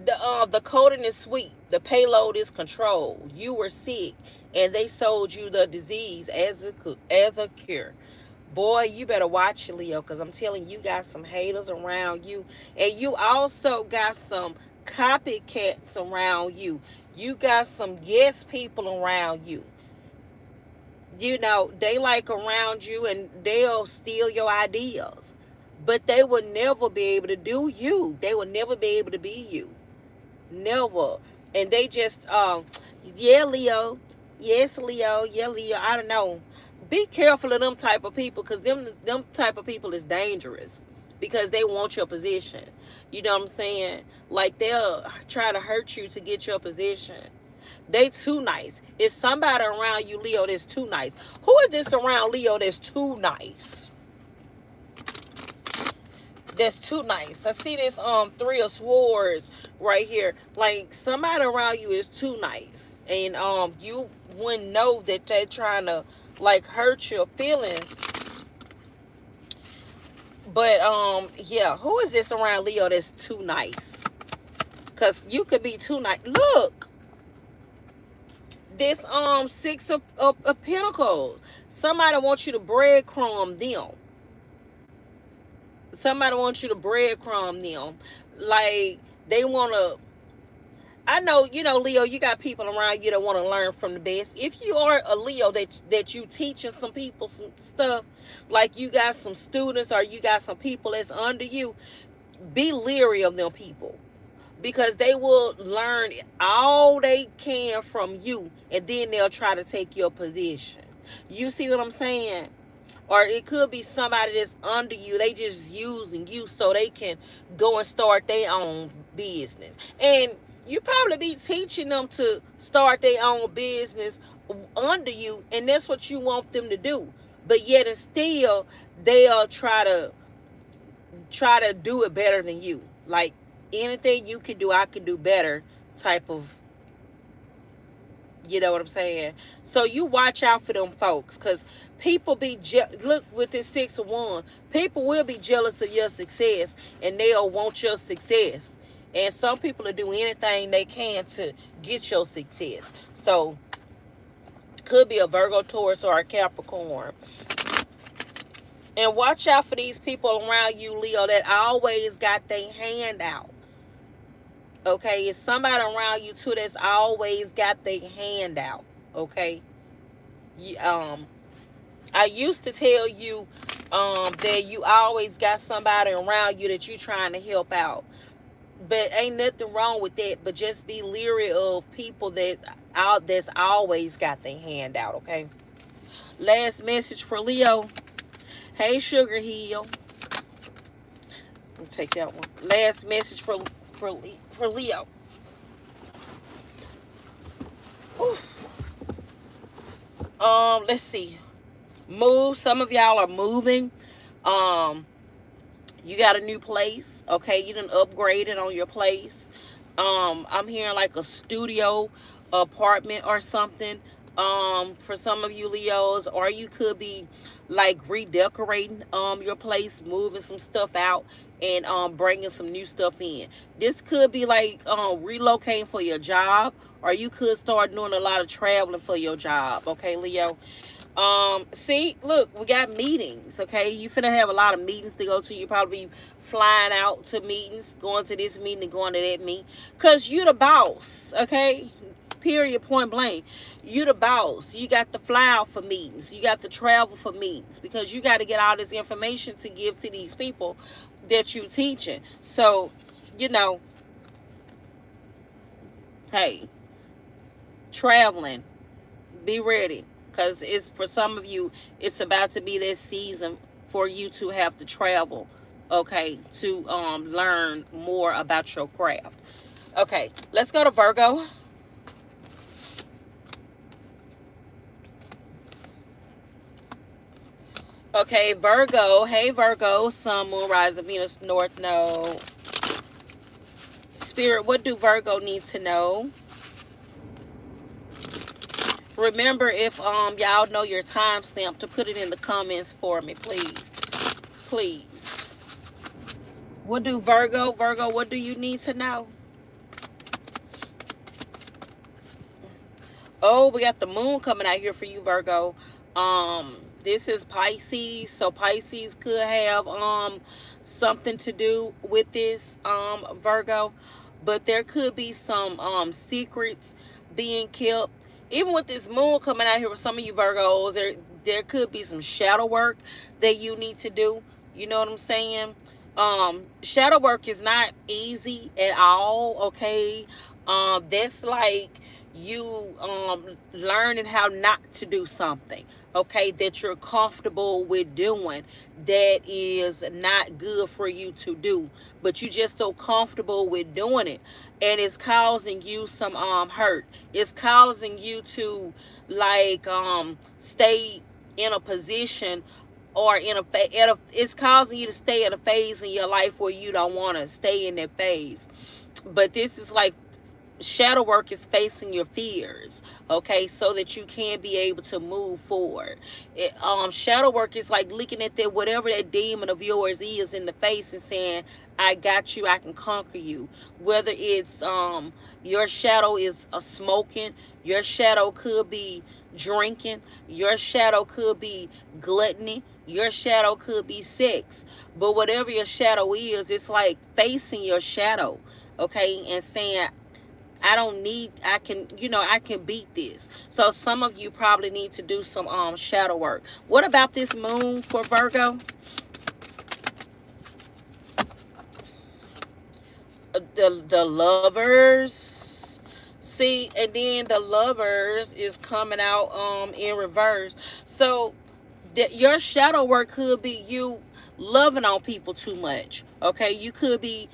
the coating is sweet. The payload is controlled. You were sick, and they sold you the disease as a cure. Boy, you better watch it, Leo, because I'm telling you, got some haters around you, and you also got some copycats around you. You got some yes people around you. You know, they like around you and they'll steal your ideas. But they will never be able to do you. They will never be able to be you. Never. And they just yeah, Leo. Yes, Leo. Yeah, Leo. I don't know. Be careful of them type of people, because them type of people is dangerous, because they want your position. You know what I'm saying? Like, they'll try to hurt you to get your position. They too nice. Is somebody around you, Leo, that's too nice? Who is this around, Leo, that's too nice? That's too nice. I see this three of swords right here. Like, somebody around you is too nice. And you wouldn't know that they're trying to like hurt your feelings. But yeah, who is this around, Leo, that's too nice? Cause you could be too nice. Look, this six of pentacles. Somebody wants you to breadcrumb them. Somebody wants you to breadcrumb them. Like, they want to. I know, you know, Leo, you got people around you that want to learn from the best. If you are a Leo that you teaching some people some stuff, like you got some students or you got some people that's under you, be leery of them people, because they will learn all they can from you, and then they'll try to take your position. You see what I'm saying? Or it could be somebody that's under you. They just using you so they can go and start their own business. And you probably be teaching them to start their own business under you, and that's what you want them to do. But yet and still, they'll try to do it better than you. Like, anything you can do, I can do better type of, you know what I'm saying? So you watch out for them folks, because people be look, with this six of wands, people will be jealous of your success, and they'll want your success. And some people will do anything they can to get your success. So could be a Virgo, Taurus, or a Capricorn. And watch out for these people around you, Leo, that always got their hand out. Okay, it's somebody around you too that's always got their hand out. Okay, I used to tell you that you always got somebody around you that you trying to help out, but ain't nothing wrong with that. But just be leery of people that's always got their hand out. Okay. Last message for Leo. Hey, Sugar Hill. Let me take that one. Last message for Leo. Ooh. Let's see. Move. Some of y'all are moving. You got a new place. Okay, you done upgraded on your place. I'm hearing like a studio apartment or something. For some of you Leos, or you could be like redecorating your place, moving some stuff out, and bringing some new stuff in. This could be like relocating for your job, or you could start doing a lot of traveling for your job. Okay, Leo. See, look, we got meetings, okay? You finna have a lot of meetings to go to. You probably be flying out to meetings, going to this meeting and going to that meeting. Because you the boss, okay? Period, point blank. You the boss. You got to fly out for meetings. You got to travel for meetings, because you got to get all this information to give to these people that you teaching. So, you know, hey, traveling, be ready. Because it's, for some of you, it's about to be this season for you to have to travel, okay, to learn more about your craft. Okay, let's go to Virgo. Okay, Virgo. Hey, Virgo. Sun, Moon, Rising, Venus, North Node. Spirit, what do Virgo need to know? Remember, if y'all know your timestamp, to put it in the comments for me, please. Please. What do Virgo? Virgo, what do you need to know? Oh, we got the moon coming out here for you, Virgo. This is Pisces, so Pisces could have something to do with this Virgo, but there could be some secrets being kept. Even with this moon coming out here with some of you Virgos, there could be some shadow work that you need to do. You know what I'm saying? Shadow work is not easy at all. Okay, that's like you learning how not to do something, okay, that you're comfortable with doing, that is not good for you to do, but you just so comfortable with doing it, and it's causing you some hurt. It's causing you to like stay in a position, or it's causing you to stay at a phase in your life where you don't want to stay in that phase. But this is like shadow work is facing your fears, okay, so that you can be able to move forward. Shadow work is like looking at that whatever that demon of yours is in the face and saying, I got you, I can conquer you. Whether it's your shadow is smoking, your shadow could be drinking, your shadow could be gluttony, your shadow could be sex. But whatever your shadow is, it's like facing your shadow, okay, and saying, I don't need, I can, I can beat this. So some of you probably need to do some shadow work. What about this moon for Virgo? The lovers. See, and then the lovers is coming out in reverse. So that your shadow work could be you loving on people too much. Okay, you could be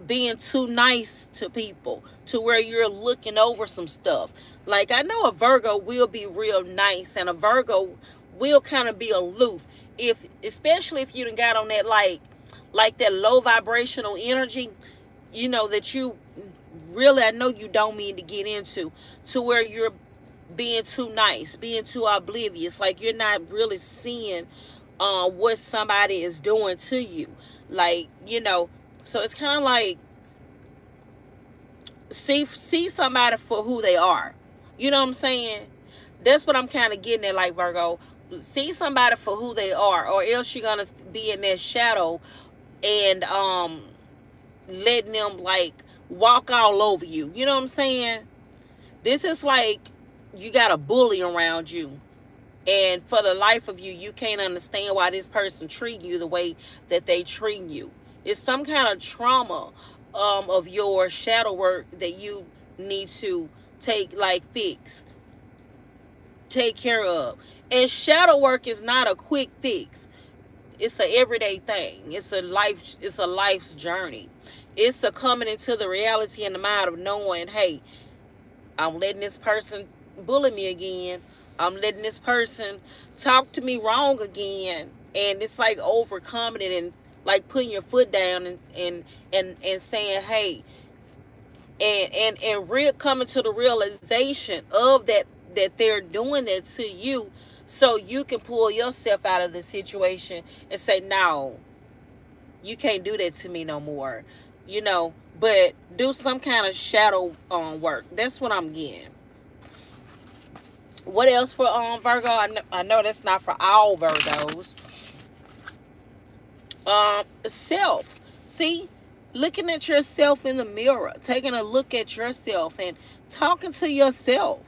being too nice to people to where you're looking over some stuff. Like, I know a Virgo will be real nice, and a Virgo will kind of be aloof, if especially if you done got on that like that low vibrational energy, that you really, I know you don't mean to get into, to where you're being too nice, being too oblivious, like you're not really seeing what somebody is doing to you. Like, so it's kind of like, see somebody for who they are. You know what I'm saying? That's what I'm kind of getting at, like, Virgo. See somebody for who they are, or else you're gonna be in that shadow and letting them like walk all over you. You know what I'm saying? This is like you got a bully around you, and for the life of you, you can't understand why this person treating you the way that they treating you. It's some kind of trauma of your shadow work that you need to fix, take care of. And shadow work is not a quick fix. It's a everyday thing. It's a life's journey. It's a coming into the reality in the mind of knowing, hey, I'm letting this person bully me again. I'm letting this person talk to me wrong again. And it's like overcoming it, and like putting your foot down, and saying, hey, and real coming to the realization of that they're doing it to you, so you can pull yourself out of the situation and say, no, you can't do that to me no more. But do some kind of shadow work. That's what I'm getting. What else for Virgo? I know that's not for all Virgos. Self. See, looking at yourself in the mirror, taking a look at yourself and talking to yourself.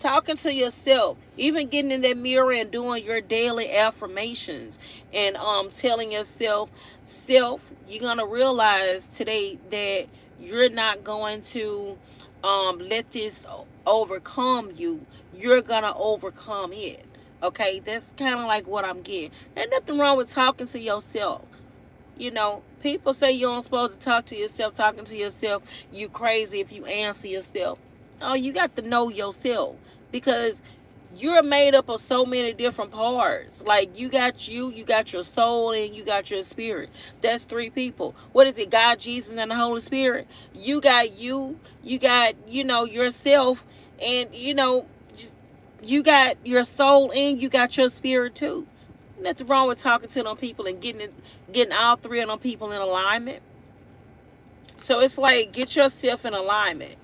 Talking to yourself, even getting in that mirror and doing your daily affirmations, and telling yourself, self, you're gonna realize today that you're not going to let this overcome you. You're gonna overcome it. Okay, that's kind of like what I'm getting. There's nothing wrong with talking to yourself. People say you aren't supposed to talk to yourself. Talking to yourself, you crazy if you answer yourself. Oh, you got to know yourself, because you're made up of so many different parts. Like, you got your soul, and you got your spirit. That's three people. What is it? God, Jesus, and the Holy Spirit. You got yourself, and you got your soul, and you got your spirit too. Nothing wrong with talking to them people and getting all three of them people in alignment. So it's like, get yourself in alignment.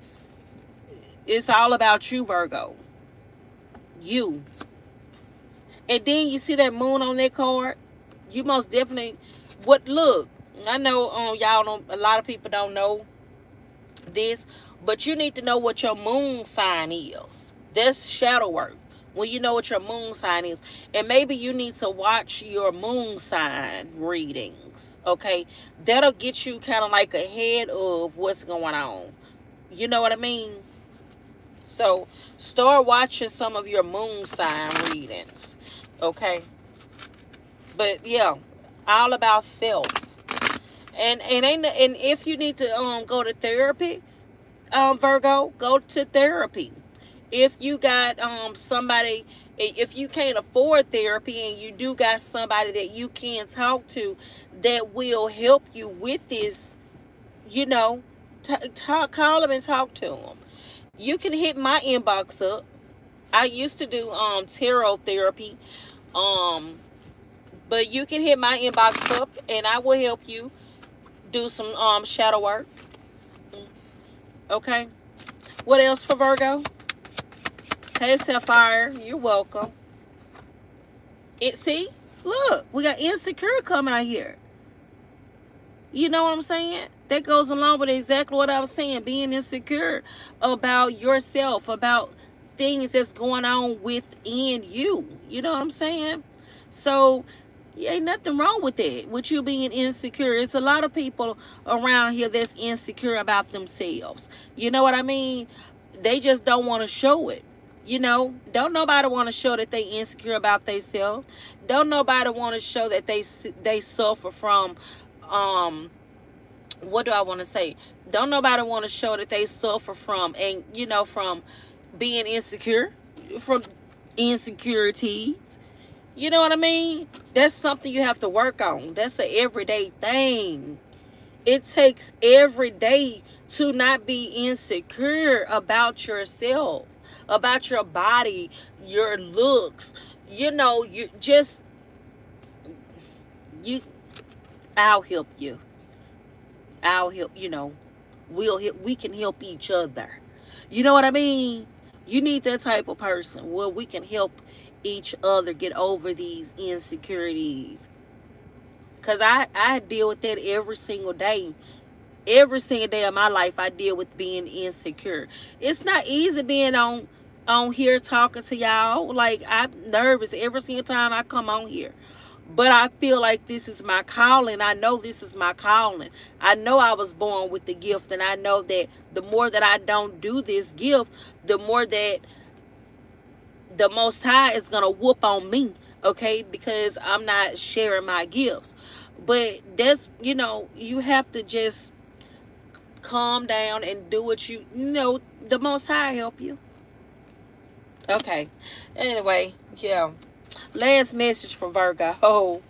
It's all about you, Virgo. You. And then you see that moon on that card. You most definitely. What? Look, I know y'all don't. A lot of people don't know this, but you need to know what your moon sign is. That's shadow work. When you know what your moon sign is, and maybe you need to watch your moon sign readings. Okay, that'll get you kind of like ahead of what's going on. You know what I mean? So start watching some of your moon sign readings. Okay, but yeah, all about self. And if you need to go to therapy, Virgo, go to therapy. If you got somebody, if you can't afford therapy and you do got somebody that you can talk to that will help you with this, you know, call them and talk to them. You can hit my inbox up. I used to do tarot therapy, um, but you can hit my inbox up and I will help you do some shadow work. Okay. What else for Virgo? Hey Sapphire, you're welcome. It see, look, we got insecure coming out here. You know what I'm saying? That goes along with exactly what I was saying. Being insecure about yourself, about things that's going on within you. You know what I'm saying? So, yeah, ain't nothing wrong with that. With you being insecure. It's a lot of people around here that's insecure about themselves. You know what I mean? They just don't want to show it. You know, don't nobody want to show that they insecure about themselves. Don't nobody want to show that they suffer from what do I want to say? Don't nobody want to show that they suffer from and from being insecure, from insecurities. You know what I mean? That's something you have to work on. That's an everyday thing. It takes every day to not be insecure about yourself, about your body, your looks. You just you I'll help you. I'll help, we can help each other. You know what I mean? You need that type of person where we can help each other get over these insecurities. Cause I deal with that every single day. Every single day of my life I deal with being insecure. It's not easy being on here talking to y'all. Like, I'm nervous every single time I come on here. But I feel like this is my calling. I know this is my calling. I know I was born with the gift, and I know that the more that I don't do this gift, the more that the Most High is going to whoop on me, okay? Because I'm not sharing my gifts. But that's, you have to just calm down and do what the Most High help you. Okay. Anyway, yeah. Last message for Virgo. Oh,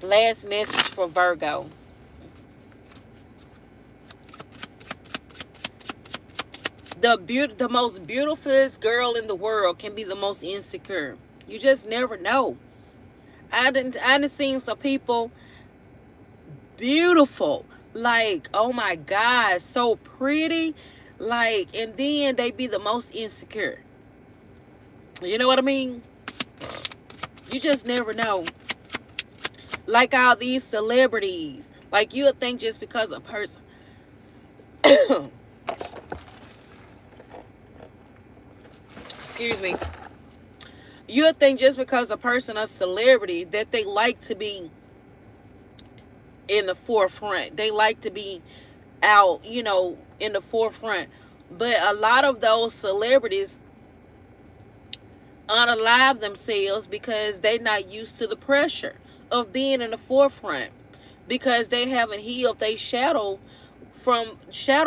last message for Virgo. The most beautifulest girl in the world can be the most insecure. You just never know. I didn't seen some people beautiful, like, oh my God, so pretty, like, and then they be the most insecure. You know what I mean? You just never know. Like all these celebrities. Like, you would think just because a person excuse me. You would think just because a person a celebrity that they like to be in the forefront. They like to be out, in the forefront. But a lot of those celebrities unalive themselves because they're not used to the pressure of being in the forefront, because they haven't healed their shadow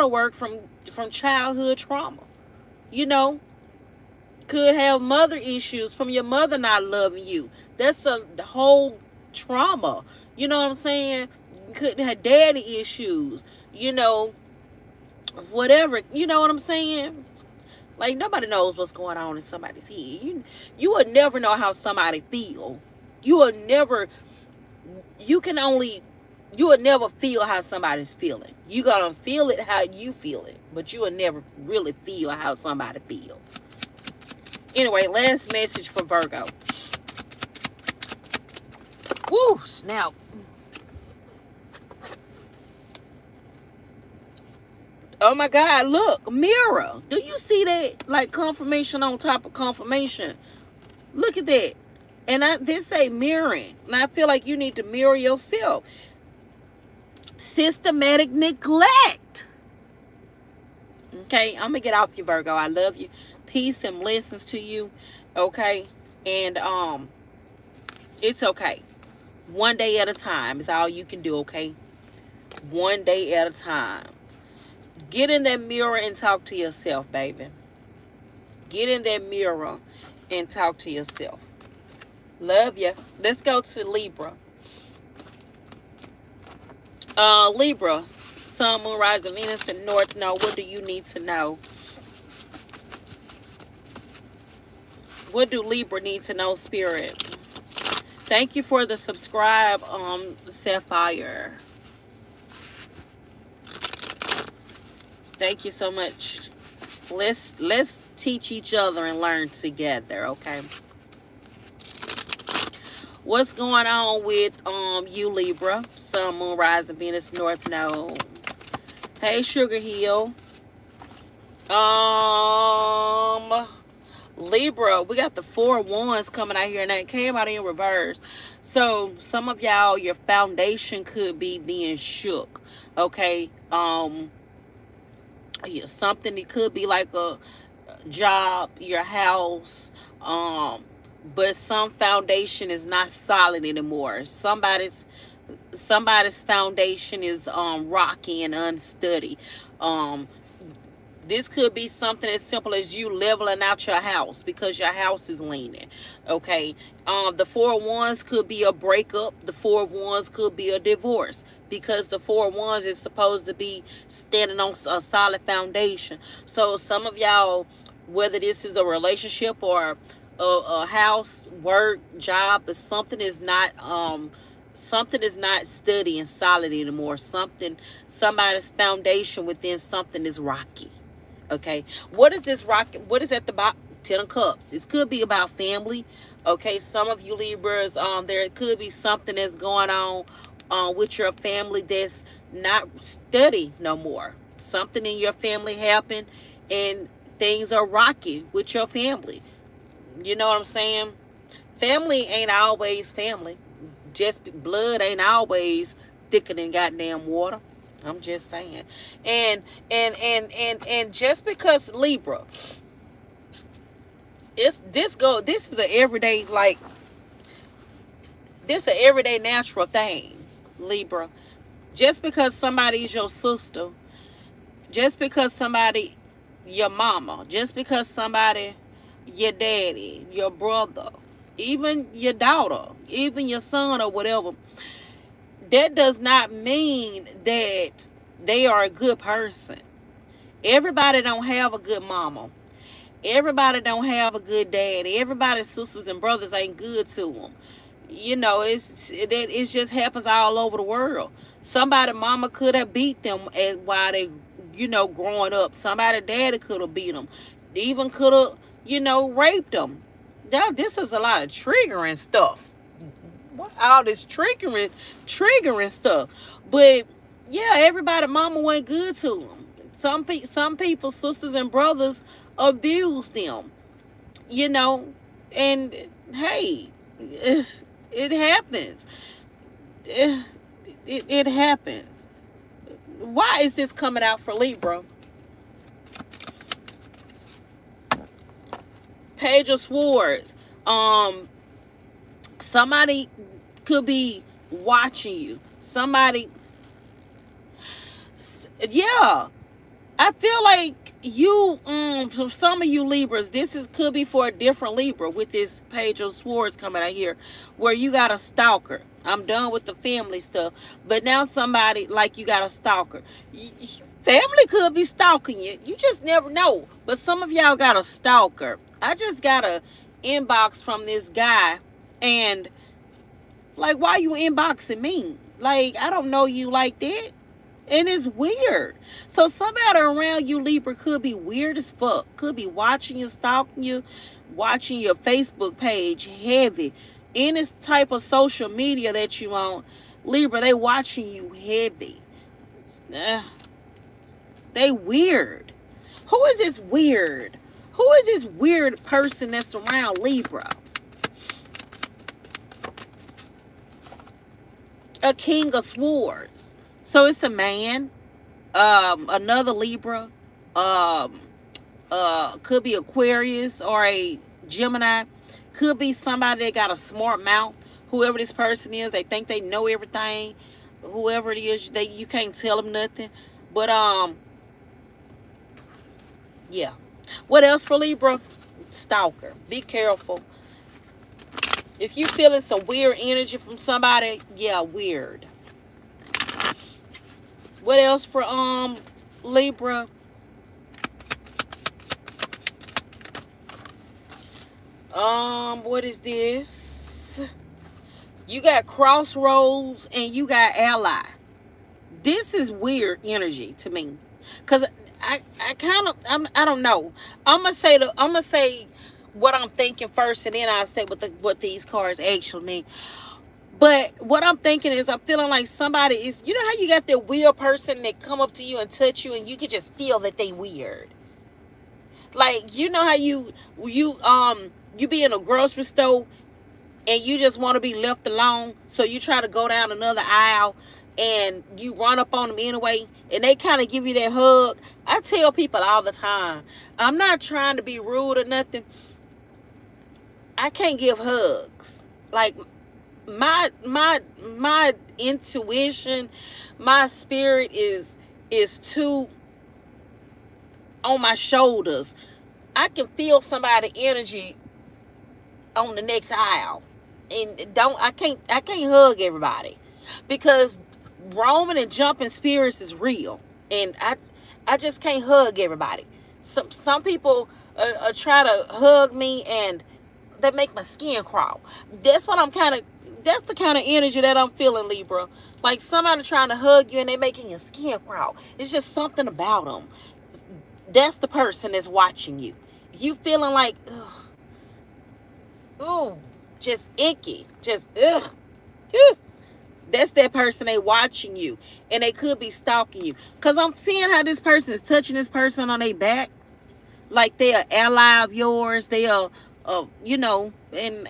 work from childhood trauma. You know, could have mother issues from your mother not loving you. That's a whole trauma. You know what I'm saying? Could have daddy issues. Whatever. You know what I'm saying? Like, nobody knows what's going on in somebody's head. You will never know how somebody feel. You will never. You can only You will never feel how somebody's feeling. You gonna feel it how you feel it, but you will never really feel how somebody feels. Anyway, last message for Virgo. Woo, snap. Oh my God, look, mirror. Do you see that? Like confirmation on top of confirmation. Look at that. And this say mirroring. And I feel like you need to mirror yourself. Systematic neglect. Okay, I'm gonna get off you, Virgo. I love you. Peace and blessings to you. Okay. And it's okay. One day at a time is all you can do, okay? One day at a time. Get in that mirror and talk to yourself, baby. Get in that mirror and talk to yourself. Love you. Let's go to Libra. Libra, Sun, Moon, Rising, Venus, and North Node. What do you need to know? What do Libra need to know, Spirit? Thank you for the subscribe, Sapphire. Thank you so much. Let's teach each other and learn together, okay? What's going on with you, Libra? Sun, Moon, Rising, Venus, North Node. Hey, Sugar Hill. Libra, we got the 4 Wands coming out here, and that came out in reverse. So some of y'all, your foundation could be being shook. Okay. Yeah, something, it could be like a job, your house, but some foundation is not solid anymore. Somebody's foundation is rocky and unsteady. This could be something as simple as you leveling out your house because your house is leaning. Okay. The 4 Wands could be a breakup. The 4 Wands could be a divorce, because the 4 Wands is supposed to be standing on a solid foundation. So some of y'all, whether this is a relationship or a house, work, job, but something is not steady and solid anymore. Somebody's foundation within something is rocky. Okay, what is this rocky? What is at the bottom? 10 of Cups. This could be about family. Okay, some of you Libras, there could be something that's going on with your family that's not steady no more. Something in your family happened and things are rocky with your family. You know what I'm saying? Family ain't always family. Just blood ain't always thicker than goddamn water. I'm just saying. And just because Libra, this is an everyday, like, this is an everyday natural thing, Libra. Just because somebody's your sister, just because somebody your mama, just because somebody your daddy, your brother, even your daughter, even your son or whatever, that does not mean that they are a good person. Everybody don't have a good mama. Everybody don't have a good daddy. Everybody's sisters and brothers ain't good to them. You know, it just happens all over the world. Somebody mama could have beat them while they, growing up. Somebody daddy could have beat them. Even could have, raped them. Now, this is a lot of triggering stuff. All this triggering stuff. But yeah, everybody mama wasn't good to them. Some people, sisters and brothers, abused them. And hey, it happens. It happens. Why is this coming out for Libra? Page of Swords. Somebody could be watching you. Somebody, yeah. I feel like you, for some of you Libras, could be for a different Libra with this Page of Swords coming out here, where you got a stalker. I'm done with the family stuff, but now somebody, like, you got a stalker. Family could be stalking you. You just never know. But some of y'all got a stalker. I just got a inbox from this guy, and like, why you inboxing me? Like, I don't know you like that. And it's weird. So somebody around you, Libra, could be weird as fuck. Could be watching you, stalking you, watching your Facebook page heavy. Any type of social media that you on, Libra, they watching you heavy. Uh, they weird. Who is this weird? Who is this weird person that's around Libra? A king of swords. So it's a man, another Libra, um, could be Aquarius or a Gemini, could be somebody that got a smart mouth. Whoever this person is, they think they know everything. Whoever it is, they you can't tell them nothing. But yeah. What else for Libra? Stalker. Be careful. If you feeling some weird energy from somebody, yeah, weird. What else for Libra? What is this? You got crossroads and you got ally. This is weird energy to me, cause I kind of I don't know. I'm gonna say what I'm thinking first, and then I'll say what these cards actually mean. But what I'm thinking is I'm feeling like somebody is, you know how you got that weird person that come up to you and touch you and you can just feel that they weird. Like, you know how you be in a grocery store and you just want to be left alone, so you try to go down another aisle and you run up on them anyway, and they kind of give you that hug. I tell people all the time, I'm not trying to be rude or nothing. I can't give hugs. Like, my intuition, my spirit is too on my shoulders. I can feel somebody's energy on the next aisle, and I can't hug everybody, because roaming and jumping spirits is real, and I just can't hug everybody. Some people try to hug me and that make my skin crawl. That's what I'm kind of. That's the kind of energy that I'm feeling, Libra. Like somebody trying to hug you and they making your skin crawl. It's just something about them. That's the person that's watching you. You feeling like, ugh, ooh, just icky, just ugh, ugh. That's that person. They watching you, and they could be stalking you. Cause I'm seeing how this person is touching this person on their back, like they are ally of yours. They are, and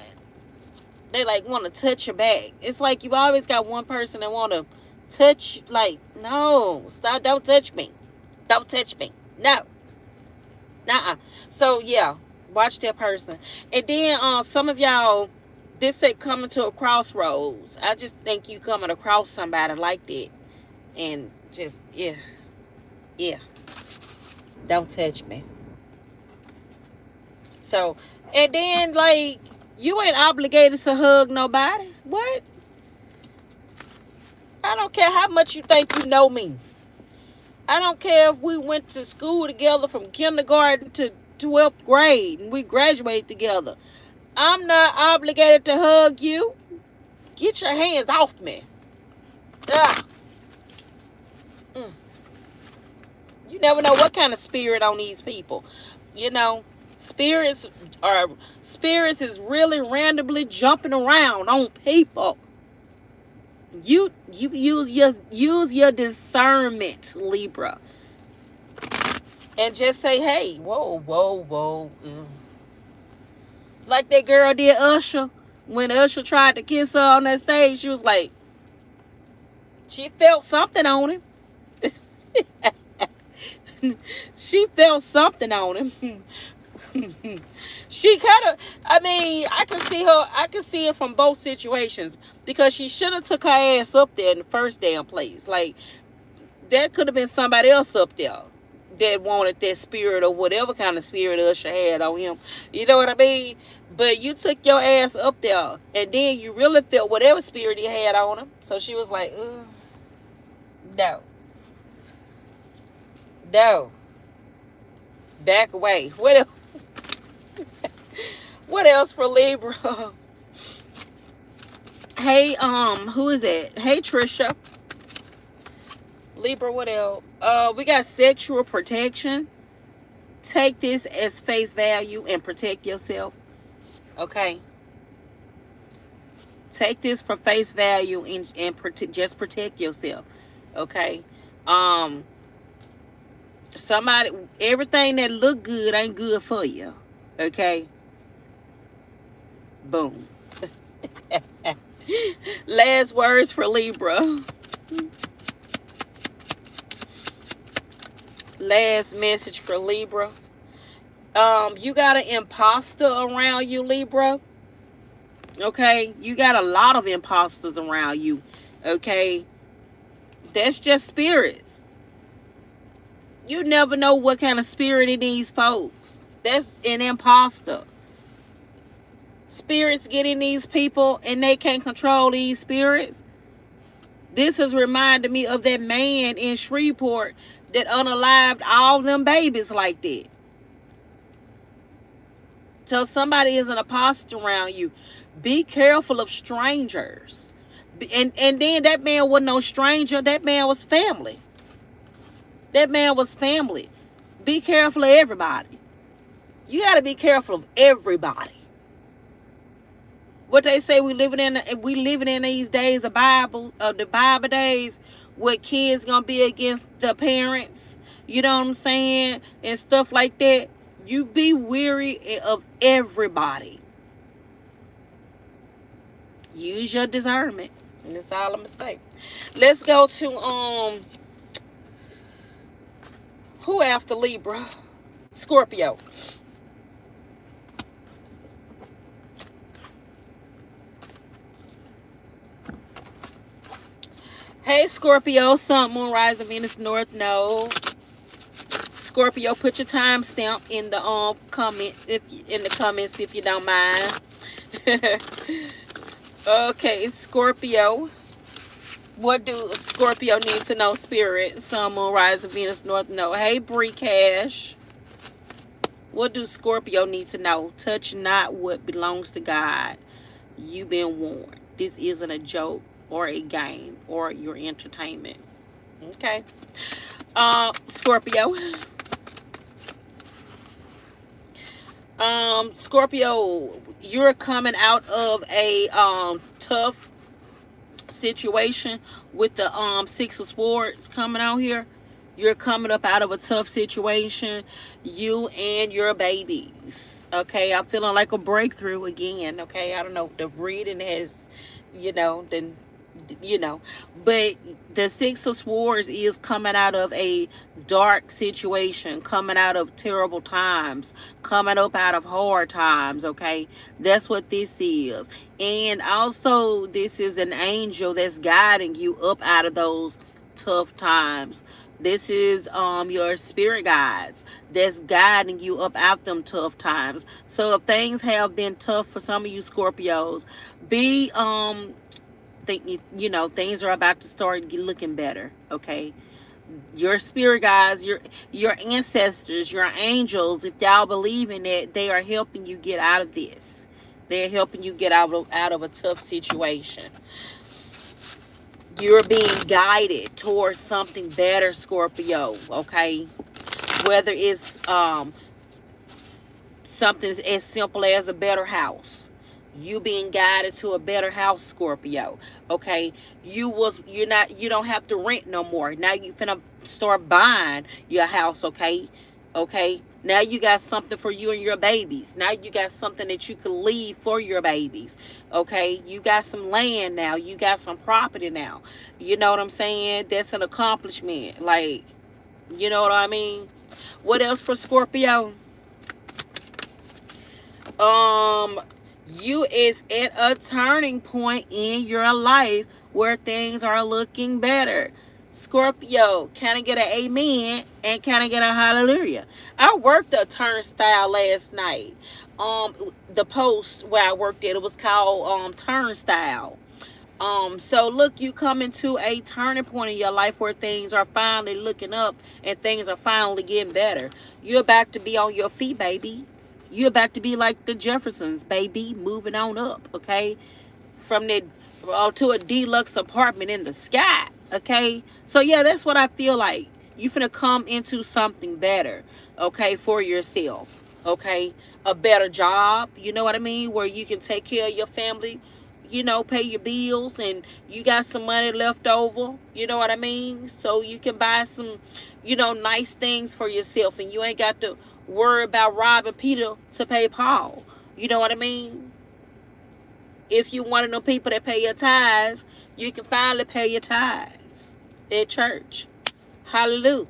they like want to touch your back. It's like you always got one person that want to touch. Like, no, stop! Don't touch me! Don't touch me! No, nuh-uh. So yeah, watch that person. And then some of y'all, this say coming to a crossroads. I just think you coming across somebody like that, and just yeah, don't touch me. So, and then like you ain't obligated to hug nobody. What? I don't care how much you think you know me. I don't care if we went to school together from kindergarten to 12th grade and we graduated together. I'm not obligated to hug you. Get your hands off me. Ugh. Mm. You never know what kind of spirit on these people. You know, spirits are spirits is really randomly jumping around on people. You use your discernment, Libra, and just say, hey, whoa, whoa, whoa. Like that girl did Usher. When Usher tried to kiss her on that stage, she was like, she felt something on him. She felt something on him. She kind of, I mean, I can see it from both situations, because she should have took her ass up there in the first damn place. Like, that could have been somebody else up there that wanted that spirit or whatever kind of spirit Usher had on him. You know what I mean? But you took your ass up there, and then you really felt whatever spirit he had on him. So she was like, no, no, back away. What else for Libra? Hey, who is it? Hey, Trisha. Libra, what else? We got sexual protection. Take this as face value and protect yourself. Okay. Take this for face value and just protect yourself. Okay. Um, somebody, everything that look good ain't good for you. Okay. Boom. Last words for Libra. Last message for Libra. You got an imposter around you, Libra. Okay, you got a lot of imposters around you. Okay, that's just spirits. You never know what kind of spirit in these folks. That's an imposter. Spirits get in these people and they can't control these spirits. This has reminded me of that man in Shreveport that unalived all them babies like that. So somebody is an imposter around you. Be careful of strangers. And then that man was no stranger. That man was family. That man was family. Be careful of everybody. You got to be careful of everybody. What they say, we living in these days of the Bible days, where kids gonna be against the parents. You know what I'm saying, and stuff like that. You be weary of everybody. Use your discernment. And that's all I'm gonna say. Let's go to who after Libra? Scorpio. Hey Scorpio, Sun, Moon, Rising, Venus, North Node. Scorpio, put your timestamp in the comment in the comments if you don't mind. Okay, Scorpio. What do Scorpio need to know, Spirit? Sun, Moon, Rising, Venus, North Node. Hey, Bree Cash. What do Scorpio need to know? Touch not what belongs to God. You've been warned. This isn't a joke or a game or your entertainment. Okay. Scorpio. Scorpio, you're coming out of a tough situation with the Six of Swords coming out here. You're coming up out of a tough situation, you and your babies. Okay, I'm feeling like a breakthrough again. Okay, I don't know, the reading has, then but the Six of Swords is coming out of a dark situation, coming out of terrible times, coming up out of hard times. Okay, that's what this is. And also, this is an angel that's guiding you up out of those tough times. This is your spirit guides that's guiding you up out them tough times. So if things have been tough for some of you Scorpios, be think things are about to start looking better. Okay, your spirit guides, your ancestors, your angels, if y'all believe in it, they are helping you get out of this. They're helping you get out of a tough situation. You're being guided towards something better, Scorpio. Okay, whether it's something as simple as a better house. You being guided to a better house, Scorpio. Okay, you don't have to rent no more. Now you finna start buying your house. Okay, now you got something for you and your babies. Now you got something that you can leave for your babies. Okay, you got some land now. You got some property now. You know what I'm saying? That's an accomplishment. Like, you know what I mean? What else for Scorpio? You is at a turning point in your life where things are looking better. Scorpio, can I get an amen and can I get a hallelujah? I worked a turnstile last night. The post where I worked at, it was called turnstile. So look, you come into a turning point in your life where things are finally looking up and things are finally getting better. You're about to be on your feet, baby. You're about to be like the Jeffersons, baby, moving on up. Okay, from that to a deluxe apartment in the sky. Okay, so yeah, that's what I feel like. You finna come into something better, okay, for yourself. Okay, a better job. You know what I mean? Where you can take care of your family. You know, pay your bills, and you got some money left over. You know what I mean? So you can buy some, nice things for yourself, and you ain't got to worry about robbing Peter to pay Paul. You know what I mean? If you one of them people that pay your tithes, you can finally pay your tithes at church. Hallelujah.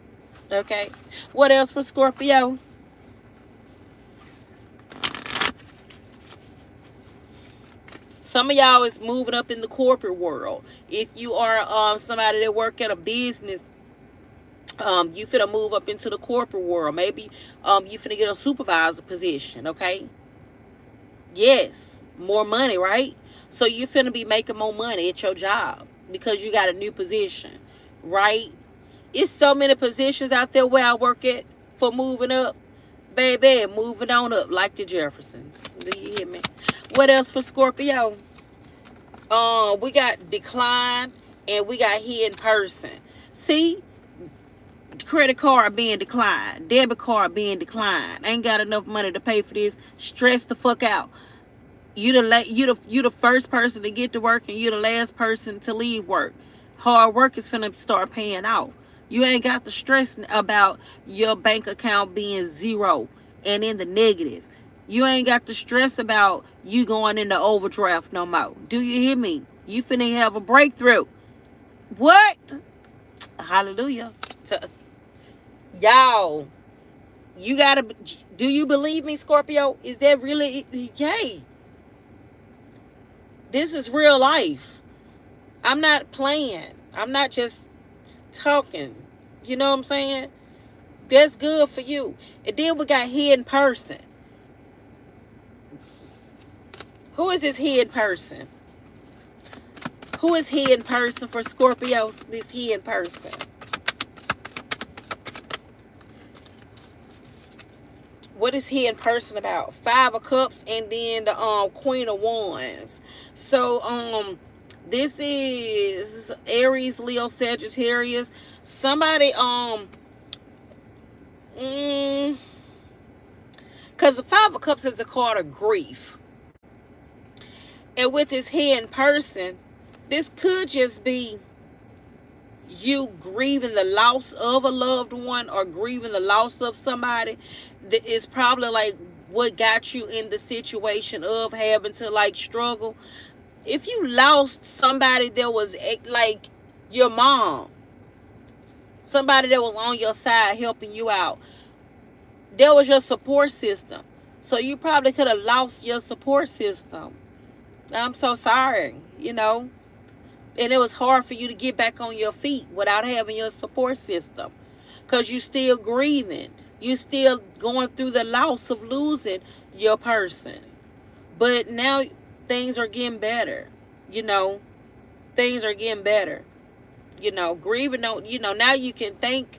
Okay. What else for Scorpio? Some of y'all is moving up in the corporate world. If you are somebody that work at a business, you finna move up into the corporate world. Maybe you finna get a supervisor position. Okay. Yes, more money, right? So you finna be making more money at your job because you got a new position, right? It's so many positions out there where I work at for moving up. Baby, moving on up like the Jeffersons. Do you hear me? What else for Scorpio? We got decline and we got hidden person. See, credit card being declined, debit card being declined. Ain't got enough money to pay for this. Stress the fuck out. You the first person to get to work, and you the last person to leave work. Hard work is finna start paying off. You ain't got the stress about your bank account being zero and in the negative. You ain't got the stress about you going into overdraft no more. Do you hear me? You finna have a breakthrough. What? Hallelujah. Y'all, you gotta. Do you believe me, Scorpio? Is that really? Yay. This is real life. I'm not playing. I'm not just talking. You know what I'm saying? That's good for you. And then we got hidden person. Who is this hidden person? Who is hidden person for Scorpio? This hidden person. What is hidden person about? Five of Cups and then the Queen of Wands. So this is Aries, Leo, Sagittarius. Somebody because the Five of Cups is a card of grief. And with this hidden person, this could just be you grieving the loss of a loved one or grieving the loss of somebody. That is probably like what got you in the situation of having to like struggle. If you lost somebody that was like your mom, somebody that was on your side helping you out, that was your support system. So you probably could have lost your support system. I'm so sorry. And it was hard for you to get back on your feet without having your support system. Because you still grieving. You still going through the loss of losing your person. But now things are getting better. Things are getting better. Grieving now you can thank,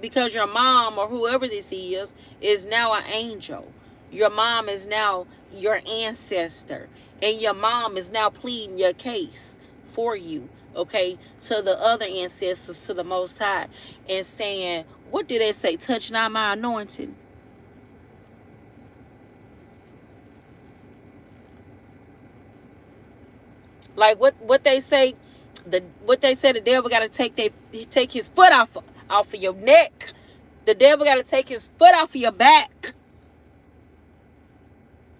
because your mom or whoever this is now an angel. Your mom is now your ancestor. And your mom is now pleading your case for you, okay, to the other ancestors, to the Most High, and saying, what did they say? Touch not my anointing. Like what they say, the devil got to take his foot off of your neck. The devil got to take his foot off of your back.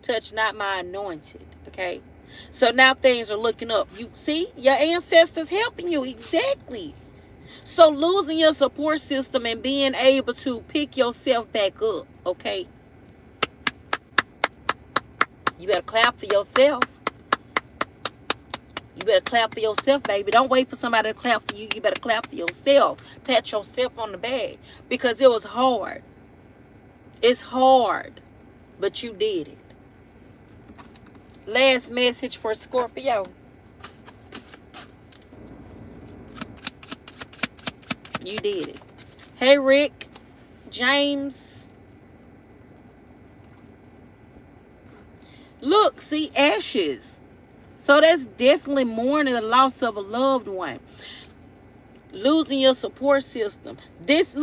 Touch not my anointed, okay? So now things are looking up. You see, your ancestors helping you. Exactly. So losing your support system and being able to pick yourself back up, okay? You better clap for yourself. You better clap for yourself, baby. Don't wait for somebody to clap for you. You better clap for yourself. Pat yourself on the back. Because it was hard. It's hard. But you did it. Last message for Scorpio. You did it. Hey, Rick, James. Look, see, ashes. So that's definitely mourning the loss of a loved one. Losing your support system. This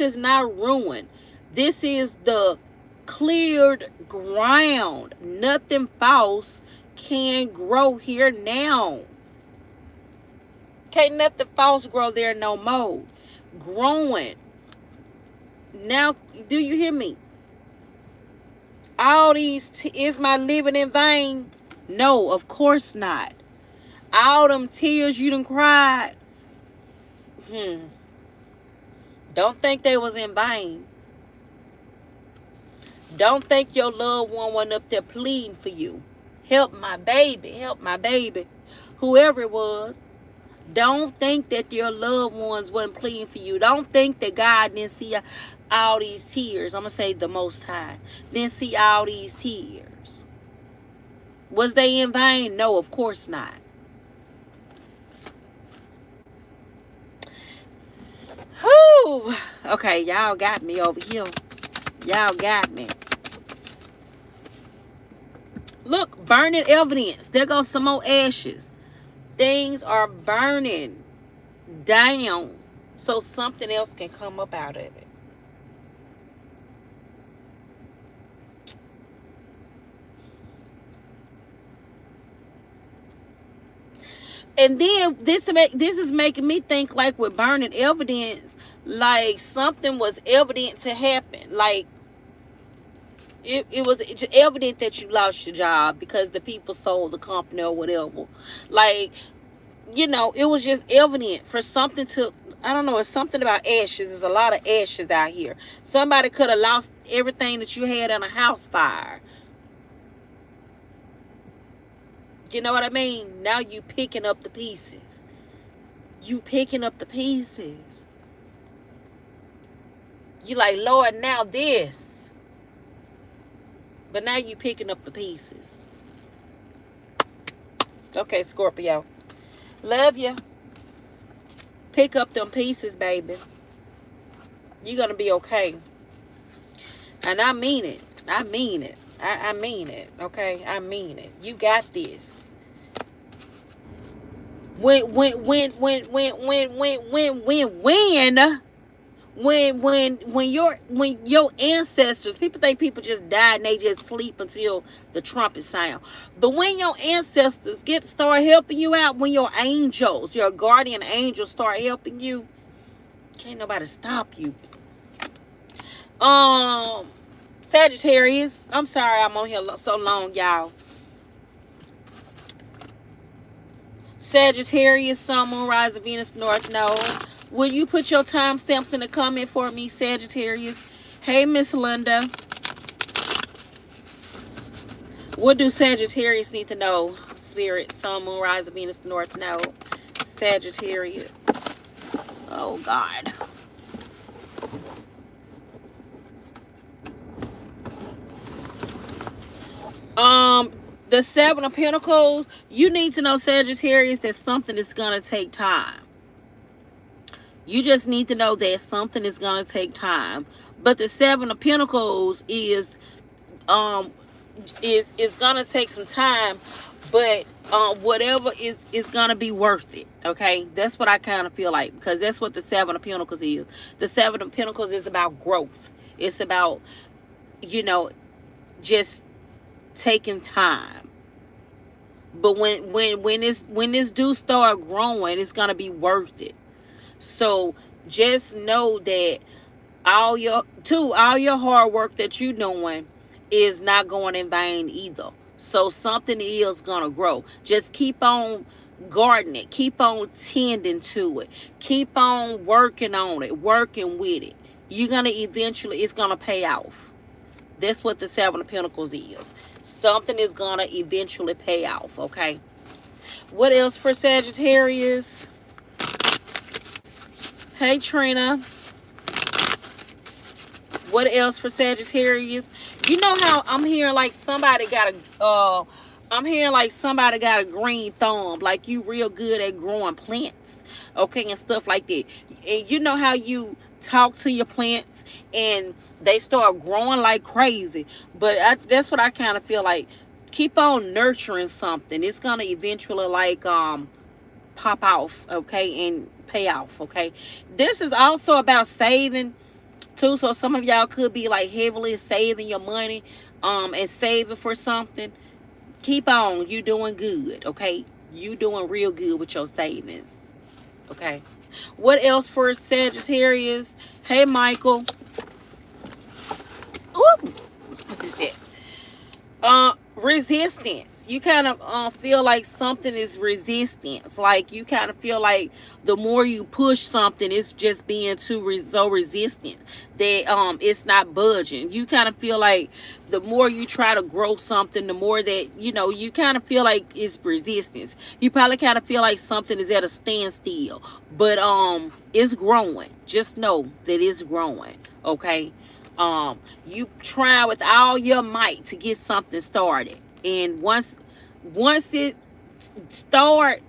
is not ruined. This is the cleared ground. Nothing false can grow here now. Can't nothing false grow there no more. Growing. Now, do you hear me? All these, is my living in vain? No, of course not. All them tears you done cried, don't think they was in vain. Don't think your loved one wasn't up there pleading for you. Help my baby, help my baby. Whoever it was. Don't think that your loved ones wasn't pleading for you. Don't think that God didn't see all these tears. I'm going to say the Most High. Didn't see all these tears. Was they in vain? No, of course not. Whew. Okay, y'all got me over here. Y'all got me. Look, burning evidence. There goes some more ashes. Things are burning down so something else can come up out of it. And then this is making me think, like, with burning evidence, like something was evident to happen. Like it was evident that you lost your job because the people sold the company or whatever. Like, it was just evident for something to, I don't know, it's something about ashes. There's a lot of ashes out here. Somebody could have lost everything that you had in a house fire. You know what I mean? Now you picking up the pieces. You picking up the pieces. You like, Lord, now this. But now you picking up the pieces. Okay, Scorpio. Love you. Pick up them pieces, baby. You're going to be okay. And I mean it. I mean it. I mean it. Okay? I mean it. You got this. When your ancestors, people think people just die and they just sleep until the trumpet sound. But when your ancestors start helping you out, when your angels, your guardian angels start helping you, can't nobody stop you. Sagittarius, I'm sorry I'm on here so long, y'all. Sagittarius, Sun, Moon, Rising, Venus, North Node. Will you put your timestamps in the comment for me, Sagittarius? Hey, Miss Linda. What do Sagittarius need to know? Spirit, Sun, Moon, Rising, Venus, North Node. Sagittarius. Oh, God. The Seven of Pentacles, you need to know, Sagittarius, that something is going to take time. You just need to know that something is going to take time. But the Seven of Pentacles is going to take some time, but whatever is going to be worth it. Okay? That's what I kind of feel like, because that's what the Seven of Pentacles is. The Seven of Pentacles is about growth. It's about, just taking time. But when this do start growing, it's gonna be worth it. So just know that all your hard work that you're doing is not going in vain either. So something is gonna grow. Just keep on gardening it, keep on tending to it, keep on working on it, working with it. You're gonna eventually, it's gonna pay off. That's what the Seven of Pentacles is. Something is going to eventually pay off, okay? What else for Sagittarius? Hey, Trina. What else for Sagittarius? You know how I'm hearing like somebody got a green thumb, like you real good at growing plants, okay, and stuff like that. And you know how you talk to your plants and they start growing like crazy. But that's what I kind of feel like. keep on nurturing something. It's gonna eventually like pop off, okay, and pay off, okay. This is also about saving too. So some of y'all could be like heavily saving your money, and saving for something. Keep on, you doing good, okay. You doing real good with your savings, okay. What else for Sagittarius? Hey, Michael. Ooh, what is that? Resistance. You kind of feel like something is resistance. Like you kind of feel like the more you push something, it's just being so resistant that it's not budging. You kind of feel like the more you try to grow something, the more that you kind of feel like it's resistance. You probably kind of feel like something is at a standstill, but it's growing. Just know that it's growing, okay. You try with all your might to get something started, and once it start,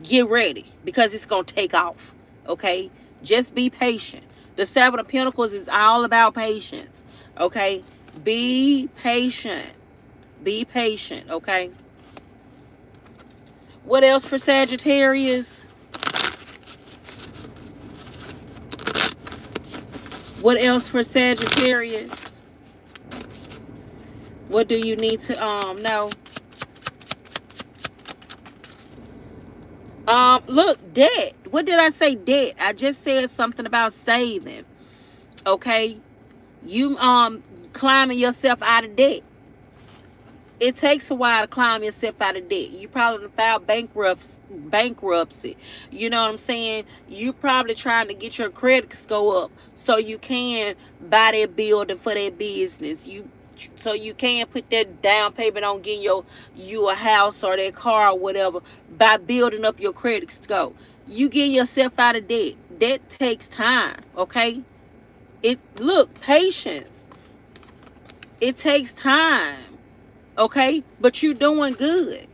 get ready, because it's gonna take off, okay. Just be patient. The Seven of Pentacles is all about patience, okay. Be patient. Be patient, okay. What else for Sagittarius? What else for Sagittarius? What do you need to know? Look, debt. What did I say? Debt. I just said something about saving. Okay? You climbing yourself out of debt. It takes a while to climb yourself out of debt. You probably filed bankruptcy. You know what I'm saying? You probably trying to get your credit score up so you can buy that building for that business. So you can put that down payment on getting you a house or that car or whatever by building up your credit score. You getting yourself out of debt. That takes time, okay? Patience. It takes time. Okay, but you doing good.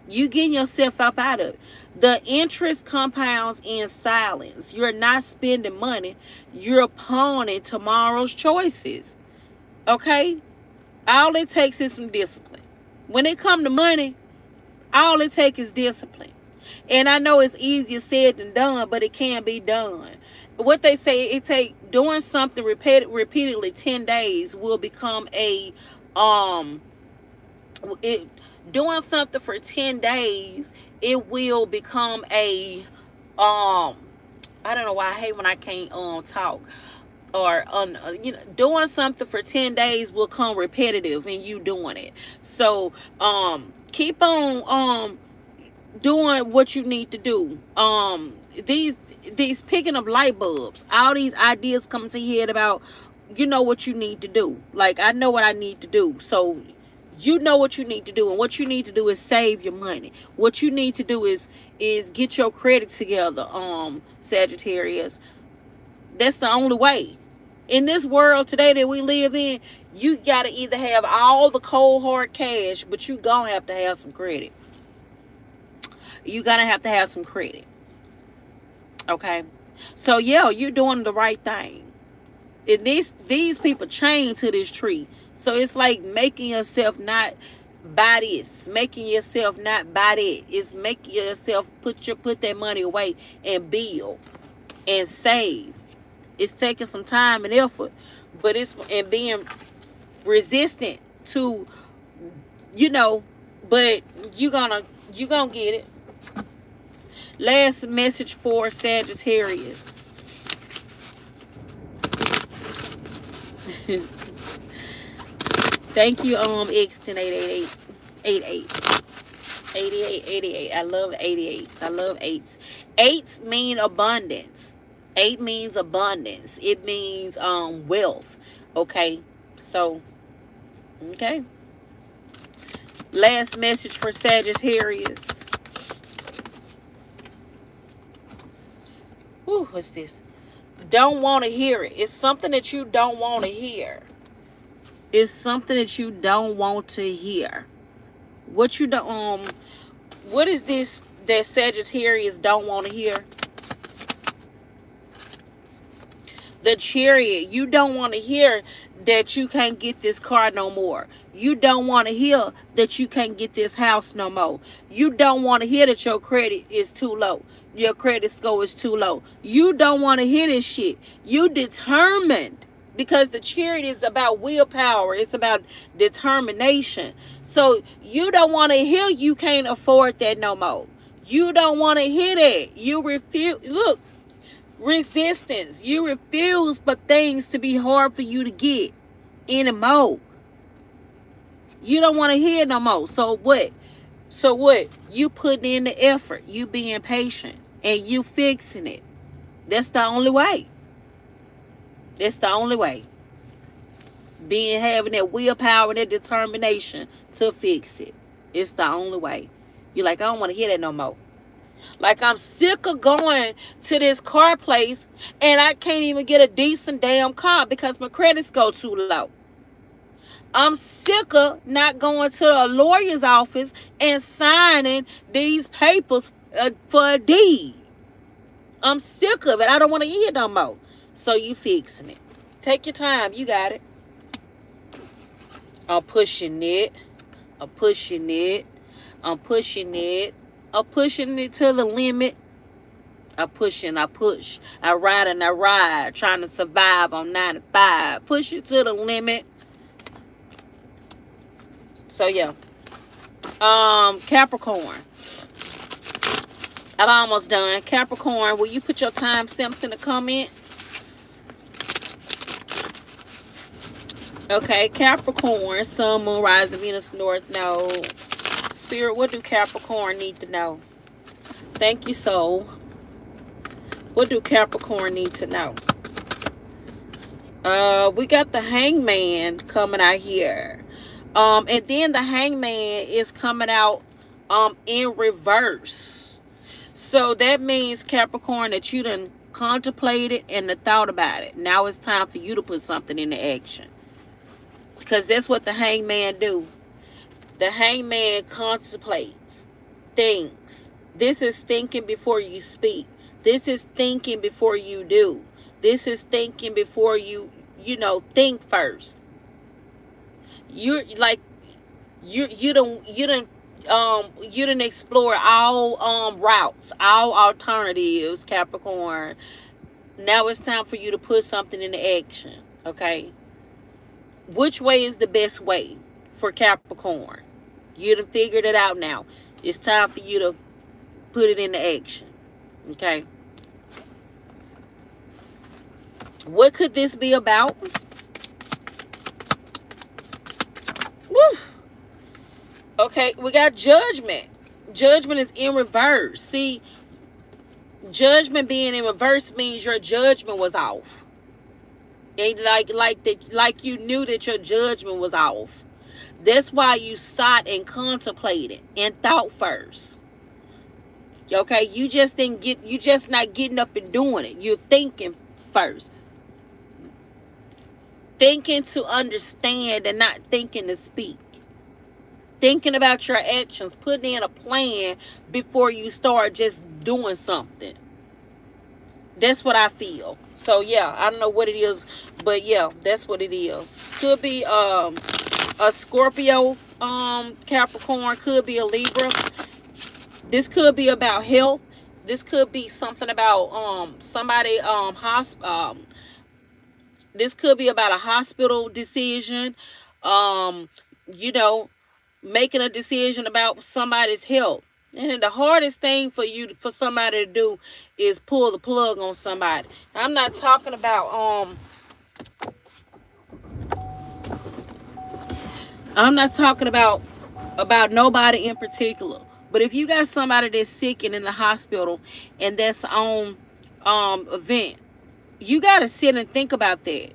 You getting yourself up out of it. The interest compounds in silence. You're not spending money. You're pawning tomorrow's choices. Okay, all it takes is some discipline. When it come to money, all it takes is discipline. And I know it's easier said than done, but it can be done. What they say, it take doing something repeatedly 10 days will become a it doing something for 10 days, it will become a I don't know why I hate when I can't talk, or doing something for 10 days will come repetitive in you doing it. So keep on doing what you need to do. These picking up light bulbs, all these ideas come to your head about what you need to do. Like, I know what I need to do, so you know what you need to do, and what you need to do is save your money. What you need to do is get your credit together, Sagittarius. That's the only way. In this world today that we live in, you gotta either have all the cold hard cash, but you gonna have to have some credit. You gotta have to have some credit. Okay? So yeah, you're doing the right thing. And these people chained to this tree. So it's like making yourself not buy this, making yourself not buy that. It's making yourself put that money away and build and save. It's taking some time and effort, but it's and being resistant to, but you're gonna get it. Last message for Sagittarius. Thank you, X10 88. I love 88s. I love 8s. 8s mean abundance. 8 means abundance. It means wealth. Okay. So, okay. Last message for Sagittarius. Whew, what's this? Don't want to hear it. It's something that you don't want to hear. It's something that you don't want to hear. What you don't what is this that Sagittarius don't want to hear? The Chariot, you don't want to hear that you can't get this car no more. You don't want to hear that you can't get this house no more. You don't want to hear that your credit is too low. Your credit score is too low. You don't want to hear this shit. You determined, because the Chariot is about willpower. It's about determination. So you don't want to hear you can't afford that no more. You don't want to hear that. You refuse. Look, resistance. You refuse for things to be hard for you to get anymore. You don't want to hear no more. So what? So what? You putting in the effort. You being patient. And you fixing it. That's the only way. That's the only way. Having that willpower and that determination to fix it. It's the only way. You're like, I don't want to hear that no more. Like, I'm sick of going to this car place and I can't even get a decent damn car because my credits go too low. I'm sick of not going to a lawyer's office and signing these papers for a deed. I'm sick of it. I don't want to hear it no more. So you fixing it. Take your time. You got it. I'm pushing it. I'm pushing it. I'm pushing it. I'm pushing it to the limit. I push and I push. I ride and I ride. Trying to survive on 95. Push it to the limit. So yeah. Capricorn. I'm almost done. Capricorn, will you put your timestamps in the comments? Okay, Capricorn, Sun, Moon, Rising, Venus, North Node. Spirit, what do Capricorn need to know? Thank you, soul. What do Capricorn need to know? We got the Hangman coming out here. And then the Hangman is coming out in reverse. So that means, Capricorn, that you done contemplated and thought about it. Now it's time for you to put something into action. Because that's what the Hangman do. The Hangman contemplates things. This is thinking before you speak. This is thinking before you do. This is thinking before you think first. You're like, you didn't explore all routes, all alternatives, Capricorn. Now it's time for you to put something into action. Okay. Which way is the best way for Capricorn? You done figured it out now. It's time for you to put it into action. Okay. What could this be about? Woo. Okay, we got Judgment. Judgment is in reverse. See, Judgment being in reverse means your judgment was off. And like you knew that your judgment was off. That's why you sought and contemplated and thought first. Okay, you just not getting up and doing it. You're thinking first. Thinking to understand and not thinking to speak. Thinking about your actions, putting in a plan before you start just doing something. That's what I feel. So yeah, I don't know what it is, but yeah, that's what it is. Could be a Scorpio, Capricorn, could be a Libra. This could be about health. This could be something about somebody this could be about a hospital decision. Making a decision about somebody's health. And the hardest thing for somebody to do is pull the plug on somebody. I'm not talking about nobody in particular. But if you got somebody that's sick and in the hospital and that's on event, you gotta sit and think about that.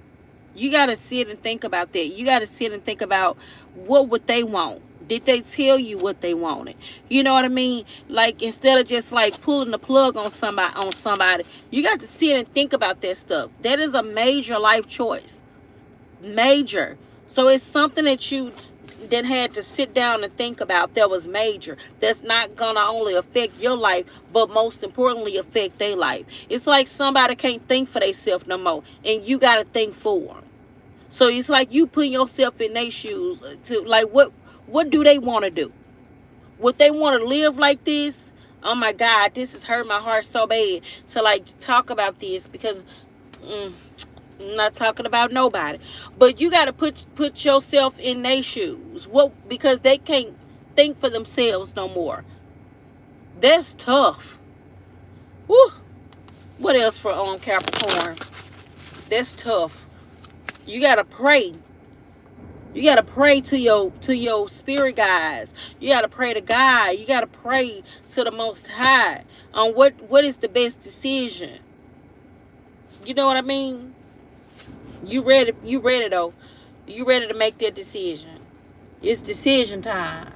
You gotta sit and think about that. You gotta sit and think about what would they want. Did they tell you what they wanted? You know what I mean? Like, instead of just like pulling the plug on somebody, you got to sit and think about that stuff. That is a major life choice. Major. So it's something that then had to sit down and think about that was major. That's not gonna only affect your life, but most importantly affect their life. It's like somebody can't think for themselves no more, and you gotta think for them. So it's like you putting yourself in their shoes to like what do they want to do? Would they want to live like this? Oh my God, this has hurt my heart so bad to like talk about this because I'm not talking about nobody, but you got to put yourself in their shoes. What? Because they can't think for themselves no more. That's tough. Woo. What else for Capricorn? That's tough. You gotta pray. You gotta pray to your spirit guides. You gotta pray to God. You gotta pray to the Most High on what is the best decision. You know what I mean? You ready? You ready though? You ready to make that decision? It's decision time.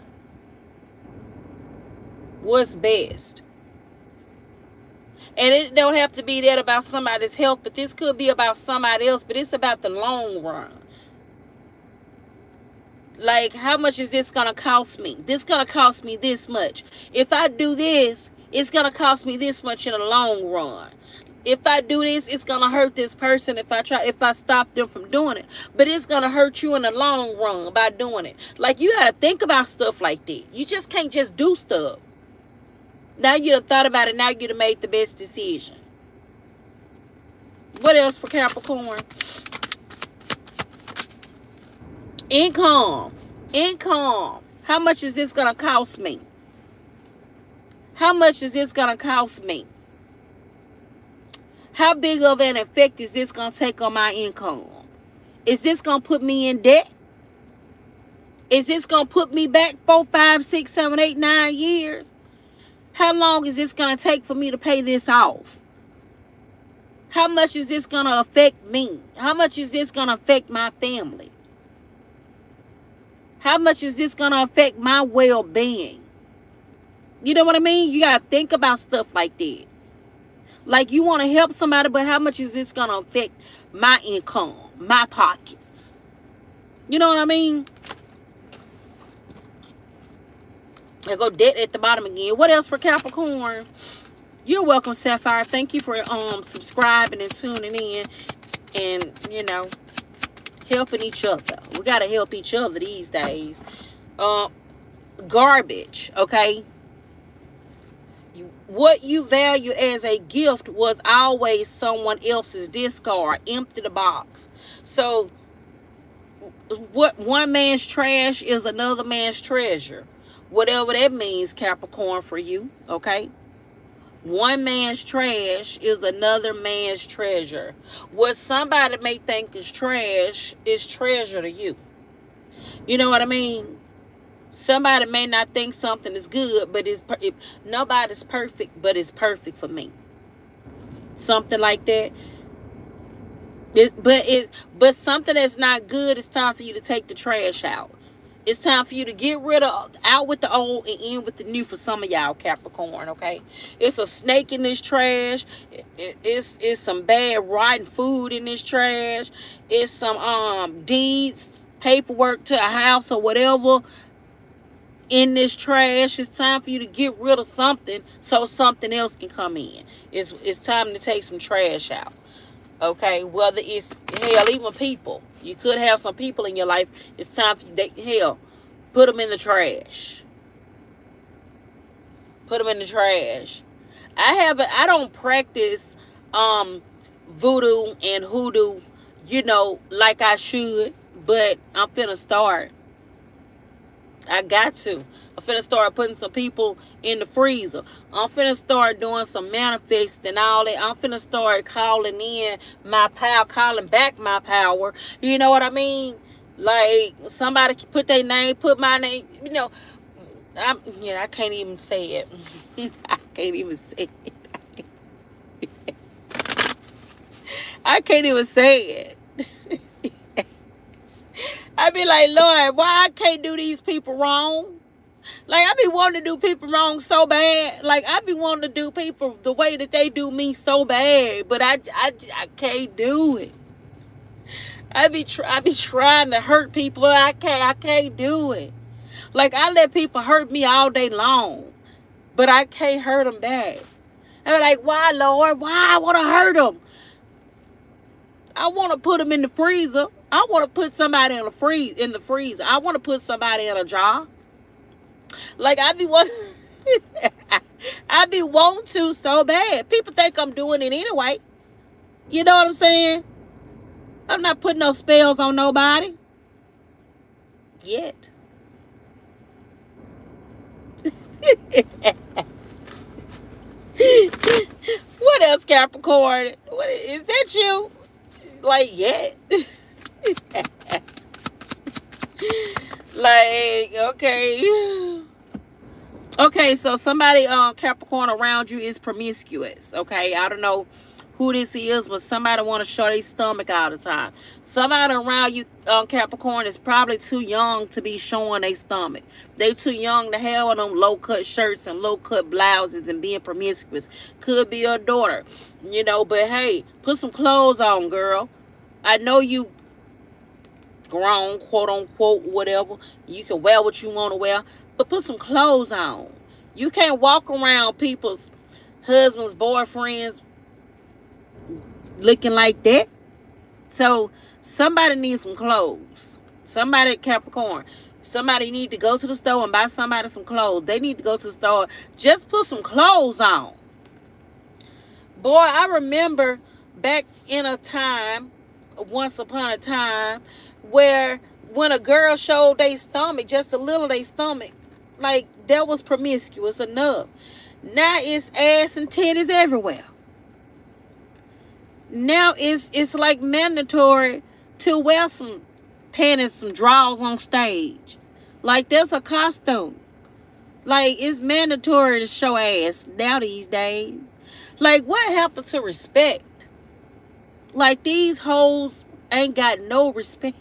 What's best? And it don't have to be that about somebody's health, but this could be about somebody else, but it's about the long run. Like, how much is this going to cost me? This going to cost me this much. If I do this, it's going to cost me this much in the long run. If I do this, it's going to hurt this person if I stop them from doing it. But it's going to hurt you in the long run by doing it. Like, you got to think about stuff like that. You just can't just do stuff. Now you done thought about it. Now you done made the best decision. What else for Capricorn? Income. How much is this going to cost me? How much is this going to cost me? How big of an effect is this going to take on my income? Is this going to put me in debt? Is this going to put me back 4, 5, 6, 7, 8, 9 years? How long is this going to take for me to pay this off? How much is this going to affect me? How much is this going to affect my family? How much is this going to affect my well-being? You know what I mean? You got to think about stuff like that. Like, you want to help somebody, but how much is this going to affect my income, my pockets? You know what I mean? I go debt at the bottom again. What else for Capricorn? You're welcome, Sapphire. Thank you for subscribing and tuning in and, helping each other. We got to help each other these days. Garbage, okay? What you value as a gift was always someone else's discard. Empty the box. So, what one man's trash is another man's treasure. Whatever that means, Capricorn, for you, okay? One man's trash is another man's treasure. What somebody may think is trash is treasure to you. You know what I mean? Somebody may not think something is good, but nobody's perfect, but it's perfect for me. Something like that. But something that's not good, it's time for you to take the trash out. It's time for you to get rid of, out with the old and in with the new for some of y'all, Capricorn, okay? It's a snake in this trash. It's some bad rotten food in this trash. It's some deeds, paperwork to a house or whatever in this trash. It's time for you to get rid of something so something else can come in. It's time to take some trash out. Okay, whether it's, hell, even people. You could have some people in your life. It's time for you, put them in the trash. I don't practice voodoo and hoodoo, like I should, but I'm finna start. I got to. I'm finna start putting some people in the freezer. I'm finna start doing some manifesting and all that. I'm finna start calling in my power, calling back my power. You know what I mean? Like, somebody put their name, put my name, I can't even say it. I can't even say it. I can't even say it. I be like, Lord, why I can't do these people wrong? Like, I be wanting to do people wrong so bad. Like, I be wanting to do people the way that they do me so bad. But I can't do it. I be trying to hurt people. I can't do it. Like I let people hurt me all day long, but I can't hurt them back. I be like, why, Lord? Why I want to hurt them? I want to put them in the freezer. I want to put somebody in the freezer. I want to put somebody in a jar. Like I be want, I be want to so bad. People think I'm doing it anyway. You know what I'm saying? I'm not putting no spells on nobody yet. What else, Capricorn? What is that you? Like yet? Like okay. Okay, so somebody Capricorn around you is promiscuous. Okay, I don't know who this is, but somebody want to show their stomach all the time. Somebody around you Capricorn is probably too young to be showing their stomach. They too young to have on them low cut shirts and low cut blouses and being promiscuous. Could be your daughter, you know. But hey, put some clothes on, girl. I know you grown, quote unquote, whatever. You can wear what you want to wear, but put some clothes on. You can't walk around people's husbands, boyfriends looking like that. So somebody needs some clothes. Somebody Capricorn. Somebody need to go to the store and buy somebody some clothes. They need to go to the store. Just put some clothes on. Boy, I remember back in a time, once upon a time, where when a girl showed their stomach, just a little of their stomach, like that was promiscuous enough. Now it's ass and titties everywhere. Now it's like mandatory to wear some panties, some drawers on stage. Like that's a costume. Like it's mandatory to show ass now these days. Like what happened to respect? Like these hoes ain't got no respect.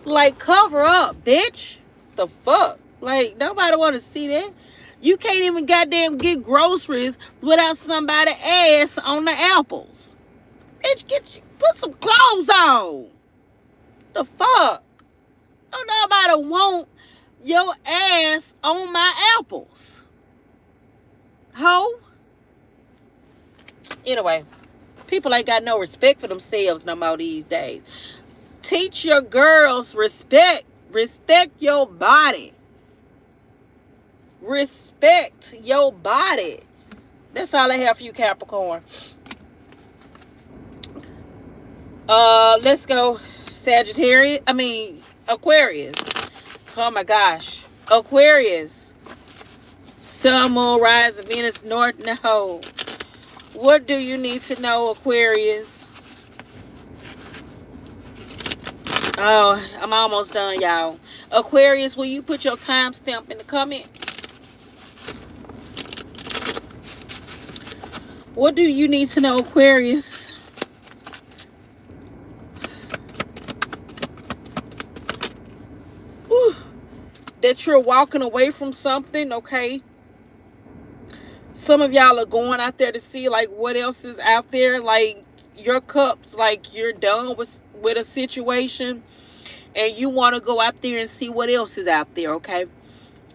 Like cover up, bitch. The fuck? Like nobody want to see that. You can't even goddamn get groceries without somebody ass on the apples. Bitch, put some clothes on. The fuck? Don't nobody want your ass on my apples. Ho? Anyway, people ain't got no respect for themselves no more these days. Teach your girls respect. Respect your body. Respect your body. That's all I have for you, Capricorn. Let's go Sagittarius. I mean Aquarius. Oh my gosh. Aquarius. Sun, Moon, Rising, Venus, North Node. What do you need to know, Aquarius? Oh, I'm almost done, y'all. Aquarius, will you put your timestamp in the comments? What do you need to know, Aquarius? Whew. That you're walking away from something, okay? Some of y'all are going out there to see like what else is out there. Like your cups, like you're done with a situation and you want to go out there and see what else is out there, okay?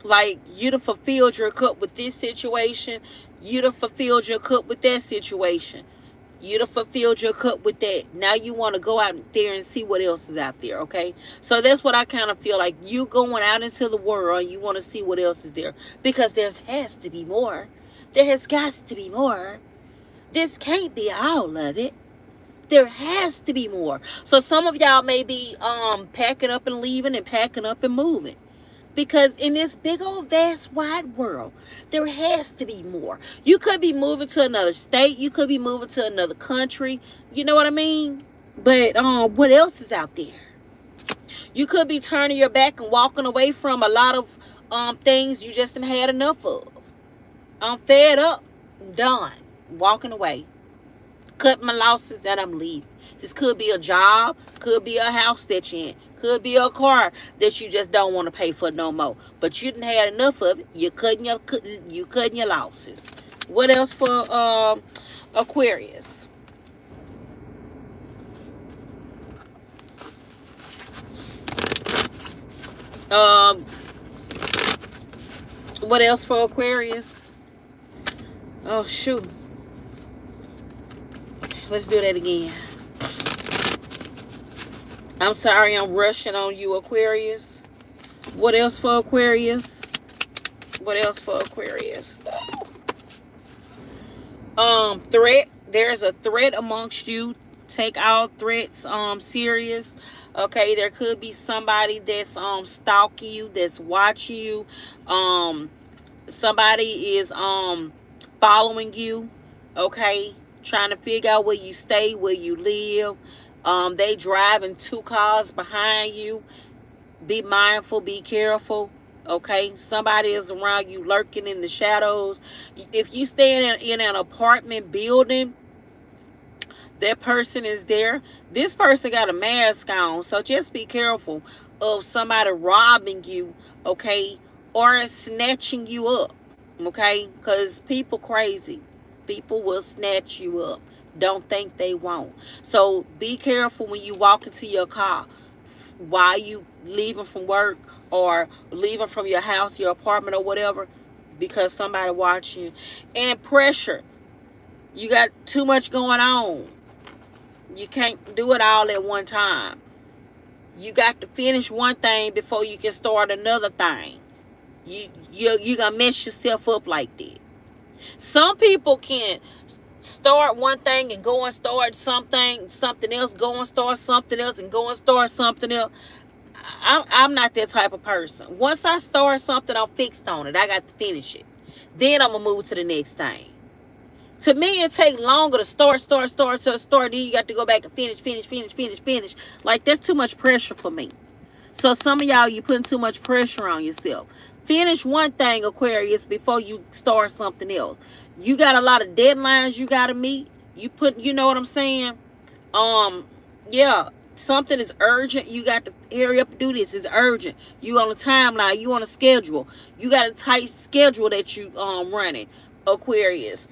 Like you done fulfilled your cup with this situation. You done fulfilled your cup with that situation. You done fulfilled your cup with that. Now you want to go out there and see what else is out there, okay? So that's what I kind of feel like. You going out into the world and you want to see what else is there. Because there has to be more. There has got to be more. This can't be all of it. There has to be more. So some of y'all may be packing up and leaving and packing up and moving. Because in this big old vast wide world, there has to be more. You could be moving to another state. You could be moving to another country. You know what I mean? But what else is out there? You could be turning your back and walking away from a lot of things you just ain't had enough of. I'm fed up. I'm done. I'm walking away. Cut my losses and I'm leaving. This could be a job. Could be a house that you're in. Could be a car that you just don't want to pay for no more. But you didn't had enough of it. You're cutting your losses. What else for Aquarius? Um, what else for Aquarius? Oh shoot. Let's do that again. I'm sorry I'm rushing on you, Aquarius. What else for Aquarius? What else for Aquarius? Threat. There's a threat amongst you. Take all threats serious. Okay, there could be somebody that's stalking you, that's watching you. Um Somebody is following you, okay, trying to figure out where you stay, where you live. They driving two cars behind you. Be mindful, be careful. Okay, somebody is around you lurking in the shadows. If you stay in an apartment building, that person is there. This person got a mask on, so just be careful of somebody robbing you, okay, or snatching you up, okay, because people crazy. People will snatch you up. Don't think they won't. So be careful when you walk into your car while you leaving from work or leaving from your house, your apartment, or whatever, because somebody watching you. And pressure. You got too much going on. You can't do it all at one time. You got to finish one thing before you can start another thing. You gonna mess yourself up like that. Some people can start one thing and go and start something else, go and start something else, and go and start something else. I'm not that type of person. Once I start something, I'm fixed on it. I got to finish it. Then I'm gonna move to the next thing. To me, it takes longer to start. Then you got to go back and finish. Like, that's too much pressure for me. So some of y'all, you putting too much pressure on yourself. Finish one thing, Aquarius, before you start something else. You got a lot of deadlines you got to meet. You know what I'm saying? Um, yeah, something is urgent. You got to hurry up and do this. It's urgent. You on a timeline. You on a schedule. You got a tight schedule that you running, Aquarius.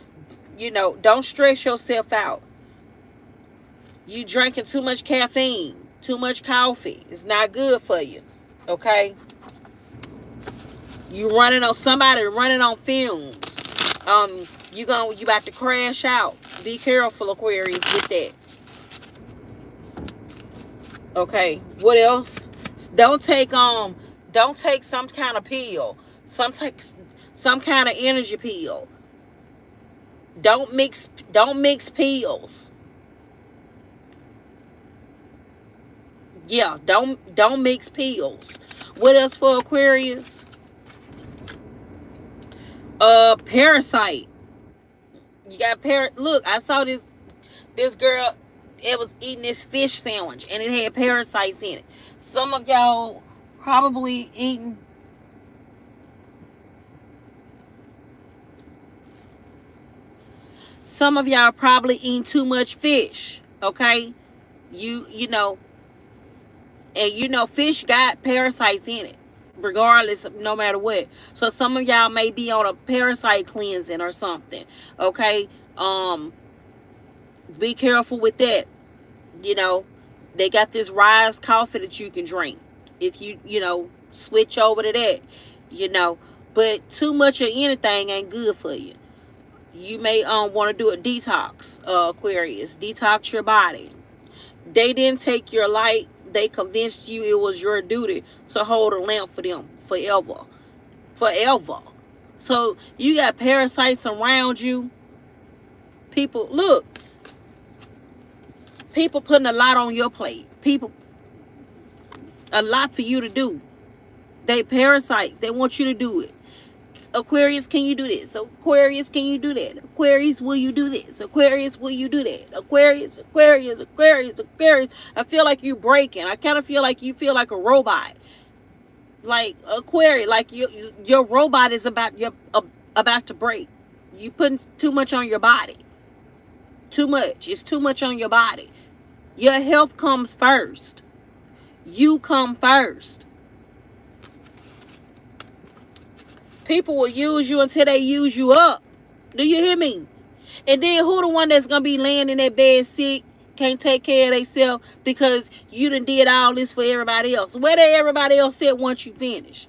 Don't stress yourself out. You drinking too much caffeine, too much coffee. It's not good for you. Okay? Somebody running on fumes. You about to crash out. Be careful, Aquarius, with that. Okay. What else? Don't take some kind of pill. Some kind of energy pill. Don't mix pills. Yeah, don't mix pills. What else for Aquarius? Parasite. You got look, I saw this girl, it was eating this fish sandwich and it had parasites in it. Some of y'all probably eating too much fish, okay? You know, and fish got parasites in it, regardless, no matter what. So some of y'all may be on a parasite cleansing or something, okay? Be careful with that. You know, they got this Rise coffee that you can drink if you switch over to that. You know, but too much of anything ain't good for you. You may want to do a detox, Aquarius. Detox your body. They didn't take your light. They convinced you it was your duty to hold a lamp for them forever. Forever. So you got parasites around you. People putting a lot on your plate. A lot for you to do. They parasites. They want you to do it. Aquarius, can you do this? Aquarius, can you do that? Aquarius, will you do this? Aquarius, will you do that? Aquarius. I feel like you breaking. I kind of feel like you feel like a robot. Like Aquarius, like your robot is about to break. You putting too much on your body. Too much. It's too much on your body. Your health comes first. You come first. People will use you until they use you up. Do you hear me? And then who the one that's going to be laying in that bed sick can't take care of themselves because you done did all this for everybody else. Where did everybody else sit once you finish?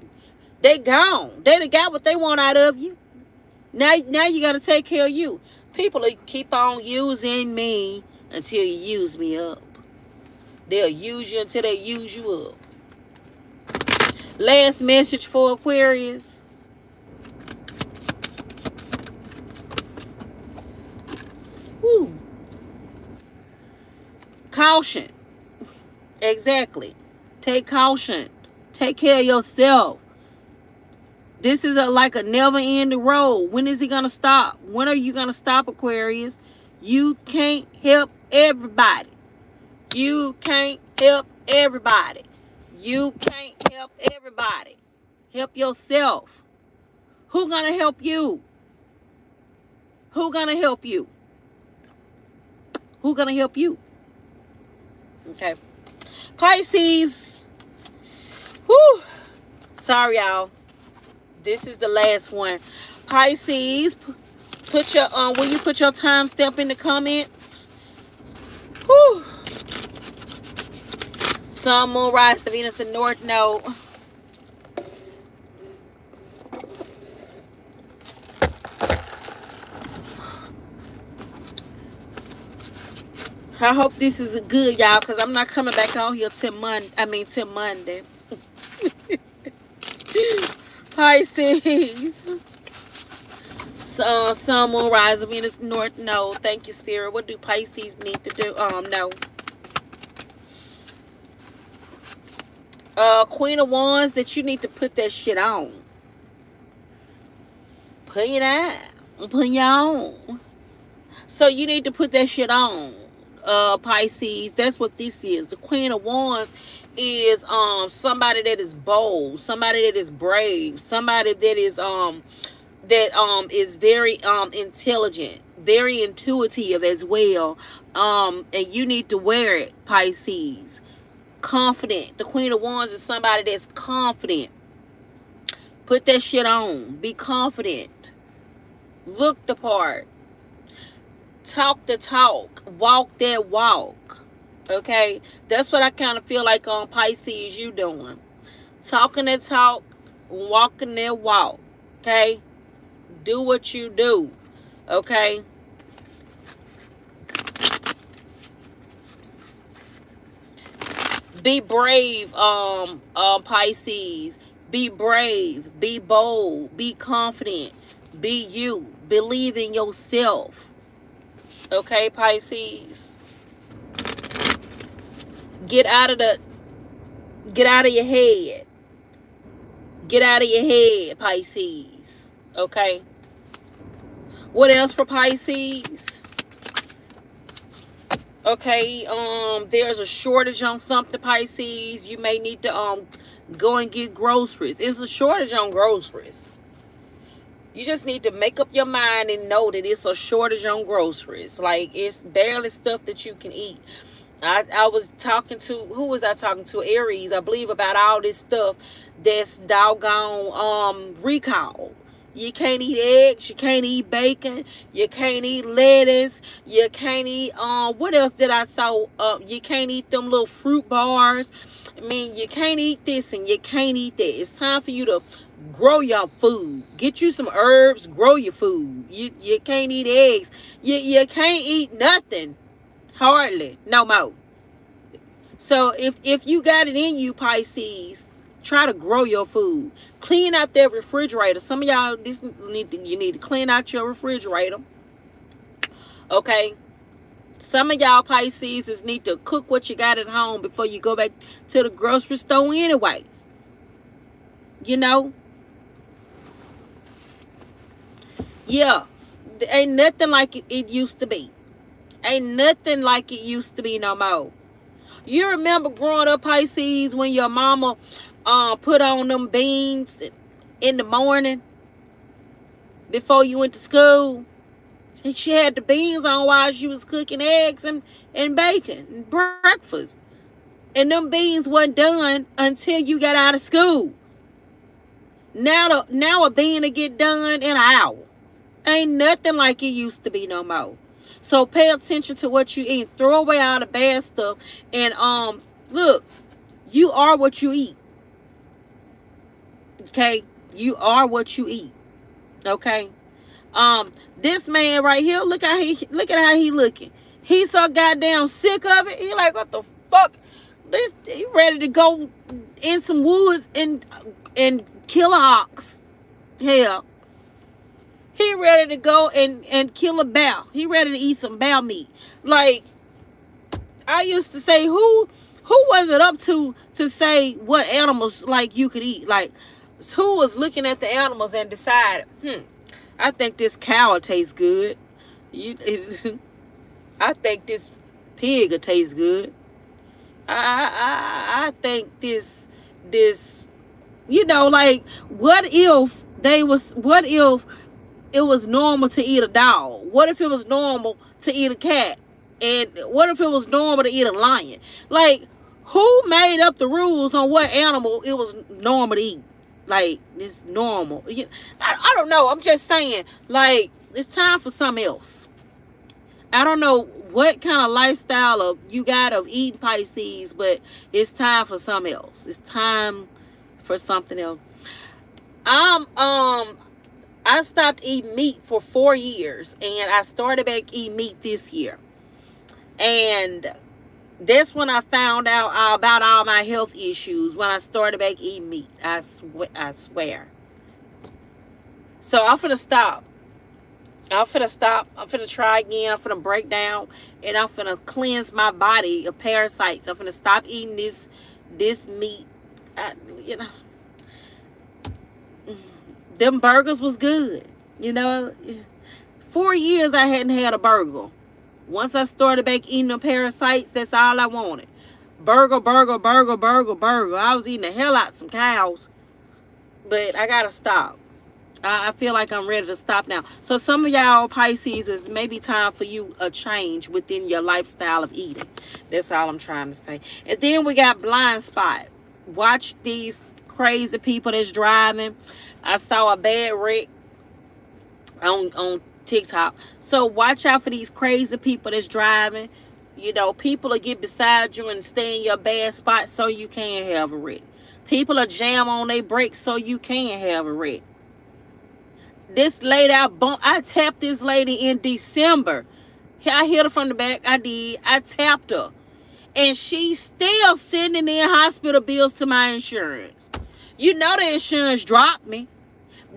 They gone. They done got what they want out of you. Now you gotta take care of you. People keep on using me until you use me up. They'll use you until they use you up. Last message for Aquarius. Woo. Caution. Exactly. Take caution. Take care of yourself. This is like a never ending road. When is it going to stop? When are you going to stop, Aquarius? You can't help everybody. You can't help everybody. You can't help everybody. Help yourself. Who going to help you? Who going to help you? Who going to help you? Okay. Pisces. Whew. Sorry, y'all. This is the last one. Pisces, put your when you put your time stamp in the comments. Whew. Sun, Moon, Rise, Venus, and North Node. I hope this is good, y'all, because I'm not coming back on here till Monday. Pisces. Sun, Moon, Rise, Venus, North Node. Thank you, Spirit. What do Pisces need to do? No. Queen of Wands, that you need to put that shit on. Put it on. Put it on. So you need to put that shit on. Pisces, that's what this is. The Queen of Wands is somebody that is bold, somebody that is brave, somebody that is very intelligent, very intuitive as well. And you need to wear it, Pisces. Confident. The Queen of Wands is somebody that's confident. Put that shit on. Be confident. Look the part. Talk the talk. Walk that walk. Okay? That's what I kind of feel like on Pisces you doing. Talking that talk. Walking that walk. Okay? Do what you do. Okay? Be brave, Pisces. Be brave. Be bold. Be confident. Be you. Believe in yourself. Okay, Pisces. Get out of your head. Get out of your head, Pisces. Okay. What else for Pisces? Okay, there's a shortage on something, Pisces. You may need to go and get groceries. It's a shortage on groceries. You just need to make up your mind and know that it's a shortage on groceries. Like, it's barely stuff that you can eat. I was talking to, who was I talking to? Aries, I believe, about all this stuff that's doggone recalled. You can't eat eggs, you can't eat bacon, you can't eat lettuce, you can't eat what else did I saw? You can't eat them little fruit bars. I mean, you can't eat this and you can't eat that. It's time for you to grow your food. Get you some herbs, grow your food. You can't eat eggs. You can't eat nothing. Hardly. No more. So if you got it in you, Pisces, try to grow your food. Clean out that refrigerator. Some of y'all you need to clean out your refrigerator. Okay. Some of y'all Pisces need to cook what you got at home before you go back to the grocery store anyway. You know? Yeah. Ain't nothing like it used to be. Ain't nothing like it used to be no more. You remember growing up, Pisces, when your mama put on them beans in the morning before you went to school? She had the beans on while she was cooking eggs and bacon and breakfast. And them beans wasn't done until you got out of school. Now a bean will get done in an hour. Ain't nothing like it used to be no more. So pay attention to what you eat. Throw away all the bad stuff. And look, you are what you eat. Okay? You are what you eat. Okay? This man right here, look at how he looking. He's so goddamn sick of it. He like, what the fuck? He ready to go in some woods and kill a ox. Hell, he ready to go and kill a bear. He ready to eat some bear meat. Like, I used to say, who was it up to say what animals like you could eat? Like, who was looking at the animals and decided, I think this cow tastes good. I think this pig will taste good. I think this like, what if it was normal to eat a dog? What if it was normal to eat a cat? And what if it was normal to eat a lion? Like, who made up the rules on what animal it was normal to eat? Like, it's normal. I don't know. I'm just saying, like, it's time for something else. I don't know what kind of lifestyle you got of eating Pisces, but it's time for something else. It's time for something else. I stopped eating meat for 4 years, and I started back eating meat this year. And that's when I found out about all my health issues, when I started back eating meat. I swear. So I'm finna stop. I'm finna try again. I'm finna break down, and I'm finna cleanse my body of parasites. I'm finna stop eating this meat. Them burgers was good. 4 years I hadn't had a burger. Once I started back eating the parasites, that's all I wanted. Burger, burger, burger, burger, burger. I was eating the hell out of some cows. But I gotta stop. I feel like I'm ready to stop now. So some of y'all Pisces, is maybe time for you a change within your lifestyle of eating. That's all I'm trying to say. And then we got blind spot. Watch these crazy people that's driving. I saw a bad wreck on TikTok. So watch out for these crazy people that's driving. People will get beside you and stay in your bad spot so you can have a wreck. People will jam on their brakes so you can have a wreck. This lady, I tapped this lady in December. I hit her from the back. I did. I tapped her. And she's still sending in hospital bills to my insurance. The insurance dropped me.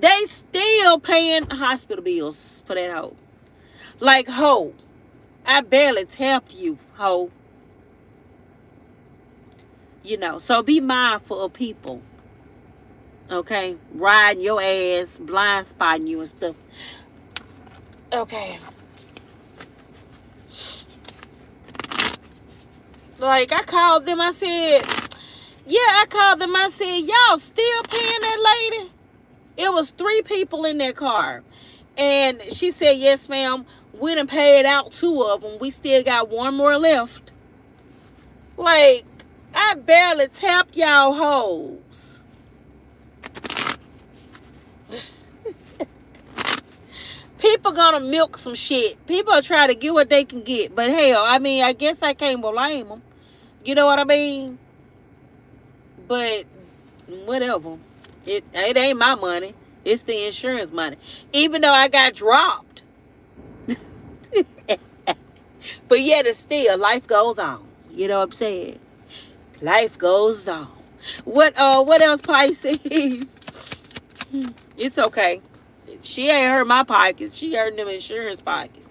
They still paying hospital bills for that hoe. Like, hoe, I barely tapped you, hoe. So be mindful of people. Okay? Riding your ass, blind spotting you and stuff. Okay. Like, I called them, I said, y'all still paying that lady? It was 3 people in that car. And she said, yes, ma'am. We done paid out 2 of them. We still got 1 more left. Like, I barely tapped y'all hoes. People gonna milk some shit. People are trying to get what they can get. But hell, I guess I can't blame them. You know what I mean? But whatever. It ain't my money. It's the insurance money. Even though I got dropped. But yet it's still, life goes on. You know what I'm saying? Life goes on. What else, Pisces? It's okay. She ain't hurt my pockets. She hurt them insurance pockets.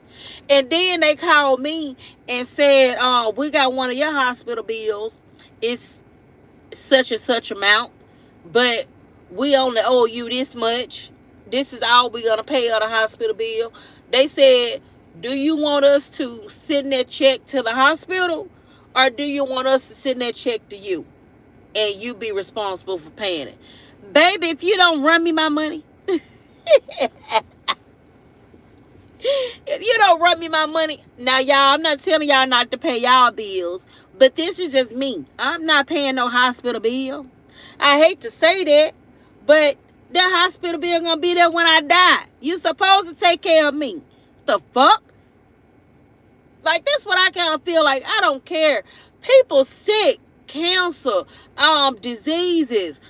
And then they called me and said, we got one of your hospital bills. It's such and such amount. But we only owe you this much. This is all we're going to pay on the hospital bill. They said, do you want us to send that check to the hospital? Or do you want us to send that check to you? And you be responsible for paying it. Baby, if you don't run me my money. If you don't run me my money. Now, y'all, I'm not telling y'all not to pay y'all bills. But this is just me. I'm not paying no hospital bill. I hate to say that. But that hospital bill gonna be there when I die. You supposed to take care of me. The fuck? Like, that's what I kind of feel like. I don't care. People sick, cancer, diseases,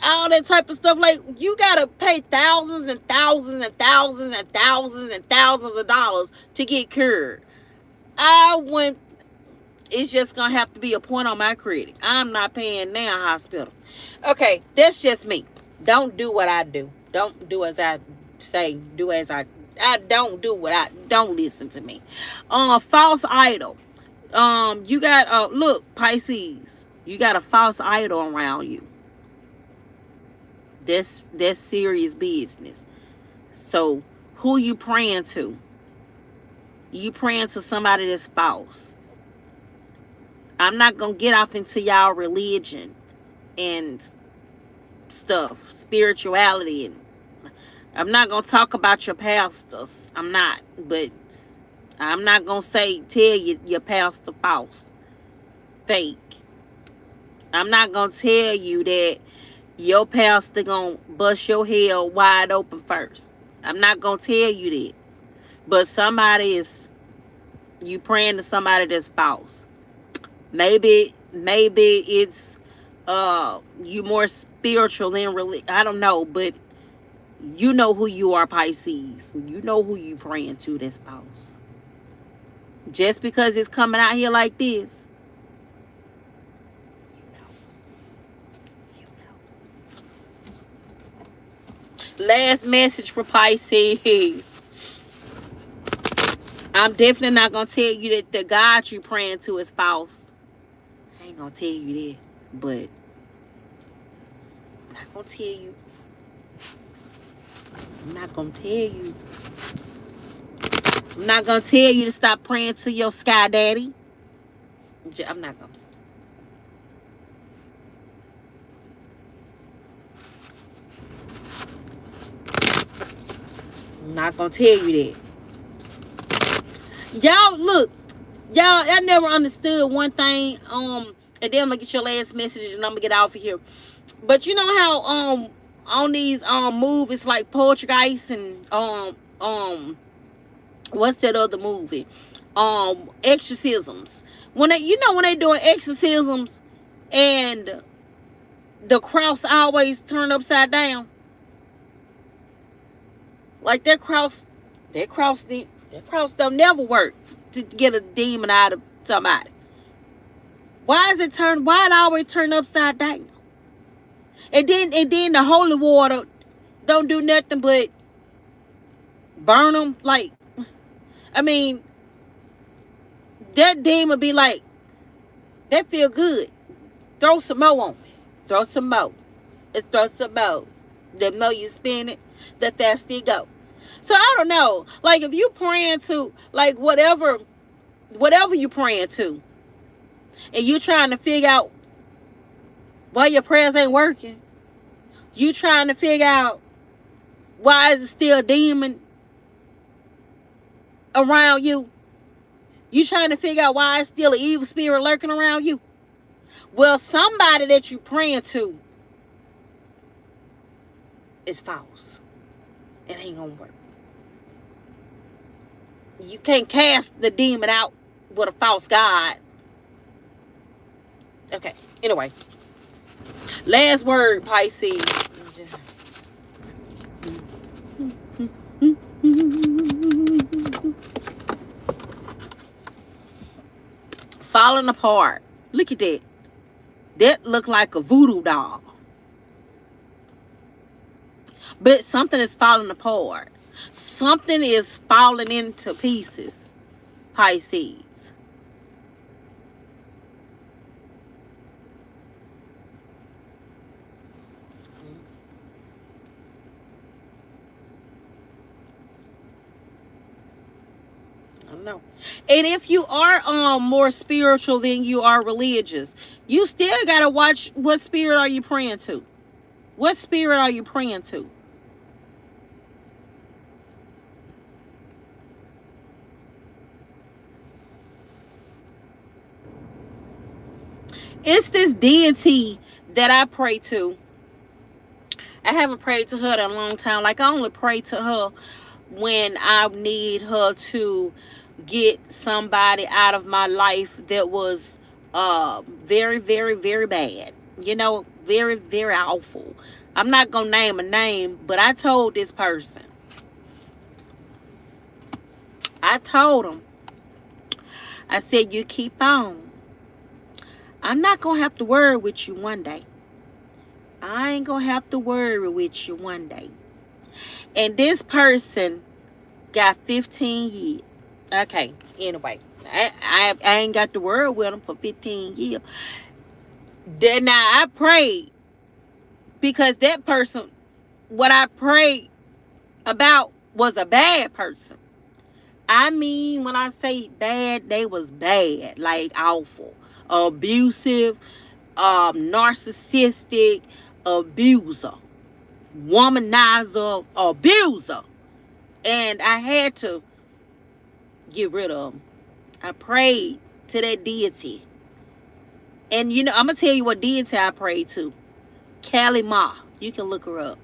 all that type of stuff. Like, you gotta pay thousands and thousands and thousands and thousands and thousands of dollars to get cured. I went. It's just gonna have to be a point on my credit. I'm not paying now hospital. Okay, that's just me. Don't do what I do. Don't do as I say. Do as I don't do what I don't listen to me. False idol. You got look, Pisces. You got a false idol around you. That's serious business. So who you praying to? You praying to somebody that's false. I'm not gonna get off into y'all religion and stuff, spirituality, and I'm not gonna talk about your pastors. I'm not, but I'm not gonna tell you your pastor false, fake. I'm not gonna tell you that your pastor gonna bust your head wide open first. I'm not gonna tell you that. But you praying to somebody that's false. Maybe it's you more spiritual than really. I don't know, but you know who you are, Pisces. You know who you praying to that's false. Just because it's coming out here like this, you know, you know. Last message for Pisces. I'm definitely not gonna tell you that the God you praying to is false. I ain't gonna tell you that, but I'm not gonna tell you. I'm not gonna tell you. I'm not gonna tell you to stop praying to your sky daddy. I'm not gonna. I'm not gonna tell you that. Y'all look, y'all. I never understood one thing. And then I'm gonna get your last message, and I'm gonna get off of here. But you know how on these movies like Poltergeist and what's that other movie? Exorcisms. When they doing exorcisms and the cross always turn upside down. Like that cross don't never work to get a demon out of somebody. Why it always turn upside down? And then the holy water don't do nothing but burn them. Like, I mean, that demon be like, that feel good. Throw some more on me. Throw some more. Throw some more. The more you spin it, the faster you go. So I don't know. Like, if you praying to, like, whatever you praying to, and you trying to figure out why your prayers ain't working, you trying to figure out why is it still a demon around you, you trying to figure out why it's still an evil spirit lurking around you. Well, somebody that you praying to is false. It ain't gonna work. You can't cast the demon out with a false god. Okay, anyway. Last word, Pisces. Falling apart. Look at that. That looked like a voodoo doll. But something is falling apart. Something is falling into pieces, Pisces. I don't know. And if you are more spiritual than you are religious, you still gotta watch what spirit are you praying to. What spirit are you praying to? It's this deity that I pray to. I haven't prayed to her in a long time. Like, I only pray to her when I need her to get somebody out of my life that was very, very, very bad. You know, very, very awful. I'm not going to name a name, but I told this person, I told him, I said, you keep on. I'm not going to have to worry with you one day. I ain't going to have to worry with you one day. And this person got 15 years. Okay, anyway, I ain't got to worry with him for 15 years. Then now I prayed because that person, what I prayed about was a bad person. I mean, when I say bad, they was bad, like awful, abusive, narcissistic, abuser, womanizer, abuser. And I had to get rid of them. I prayed to that deity. And you know, I'm going to tell you what deity I prayed to. Callie Ma. You can look her up.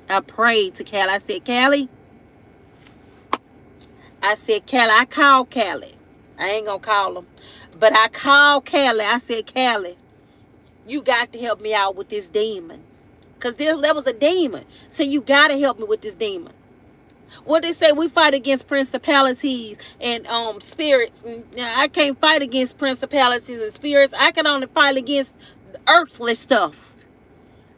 I prayed to Callie. I said, Callie. I called Callie. I ain't going to call him. But I called Callie. I said, Callie, you got to help me out with this demon. Because there was a demon. So you got to help me with this demon. What they say, we fight against principalities and spirits. Now, I can't fight against principalities and spirits. I can only fight against earthly stuff.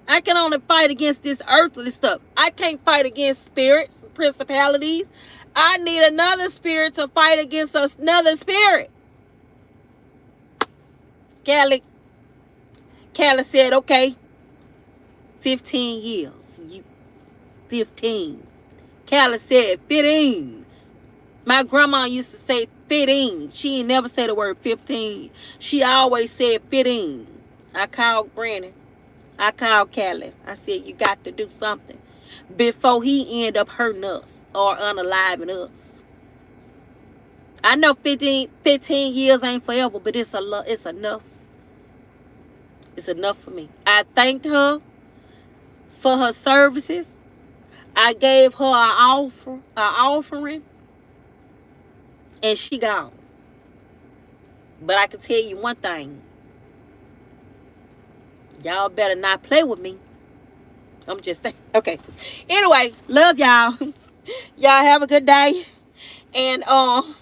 I can only fight against this earthly stuff. I can't fight against spirits, principalities. I need another spirit to fight against another spirit. Callie said, okay, 15 years. 15. Callie said 15. My grandma used to say 15. She ain't never said the word 15. She always said 15. I called Granny. I called Callie. I said, you got to do something before he end up hurting us or unaliving us. I know 15 years ain't forever, but it's enough. It's enough for me. I thanked her for her services. I gave her an offering, and she gone. But I can tell you one thing. Y'all better not play with me. I'm just saying. Okay. Anyway, love y'all. Y'all have a good day. And I'll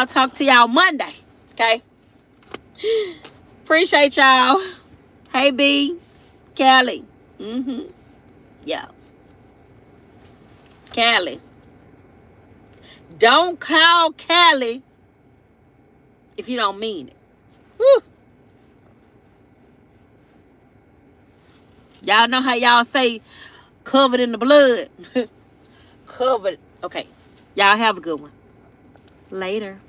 talk to y'all Monday. Okay. Appreciate y'all. Hey B, Callie. Yeah. Callie. Don't call Callie if you don't mean it. Woo. Y'all know how y'all say covered in the blood. Covered. Okay. Y'all have a good one. Later.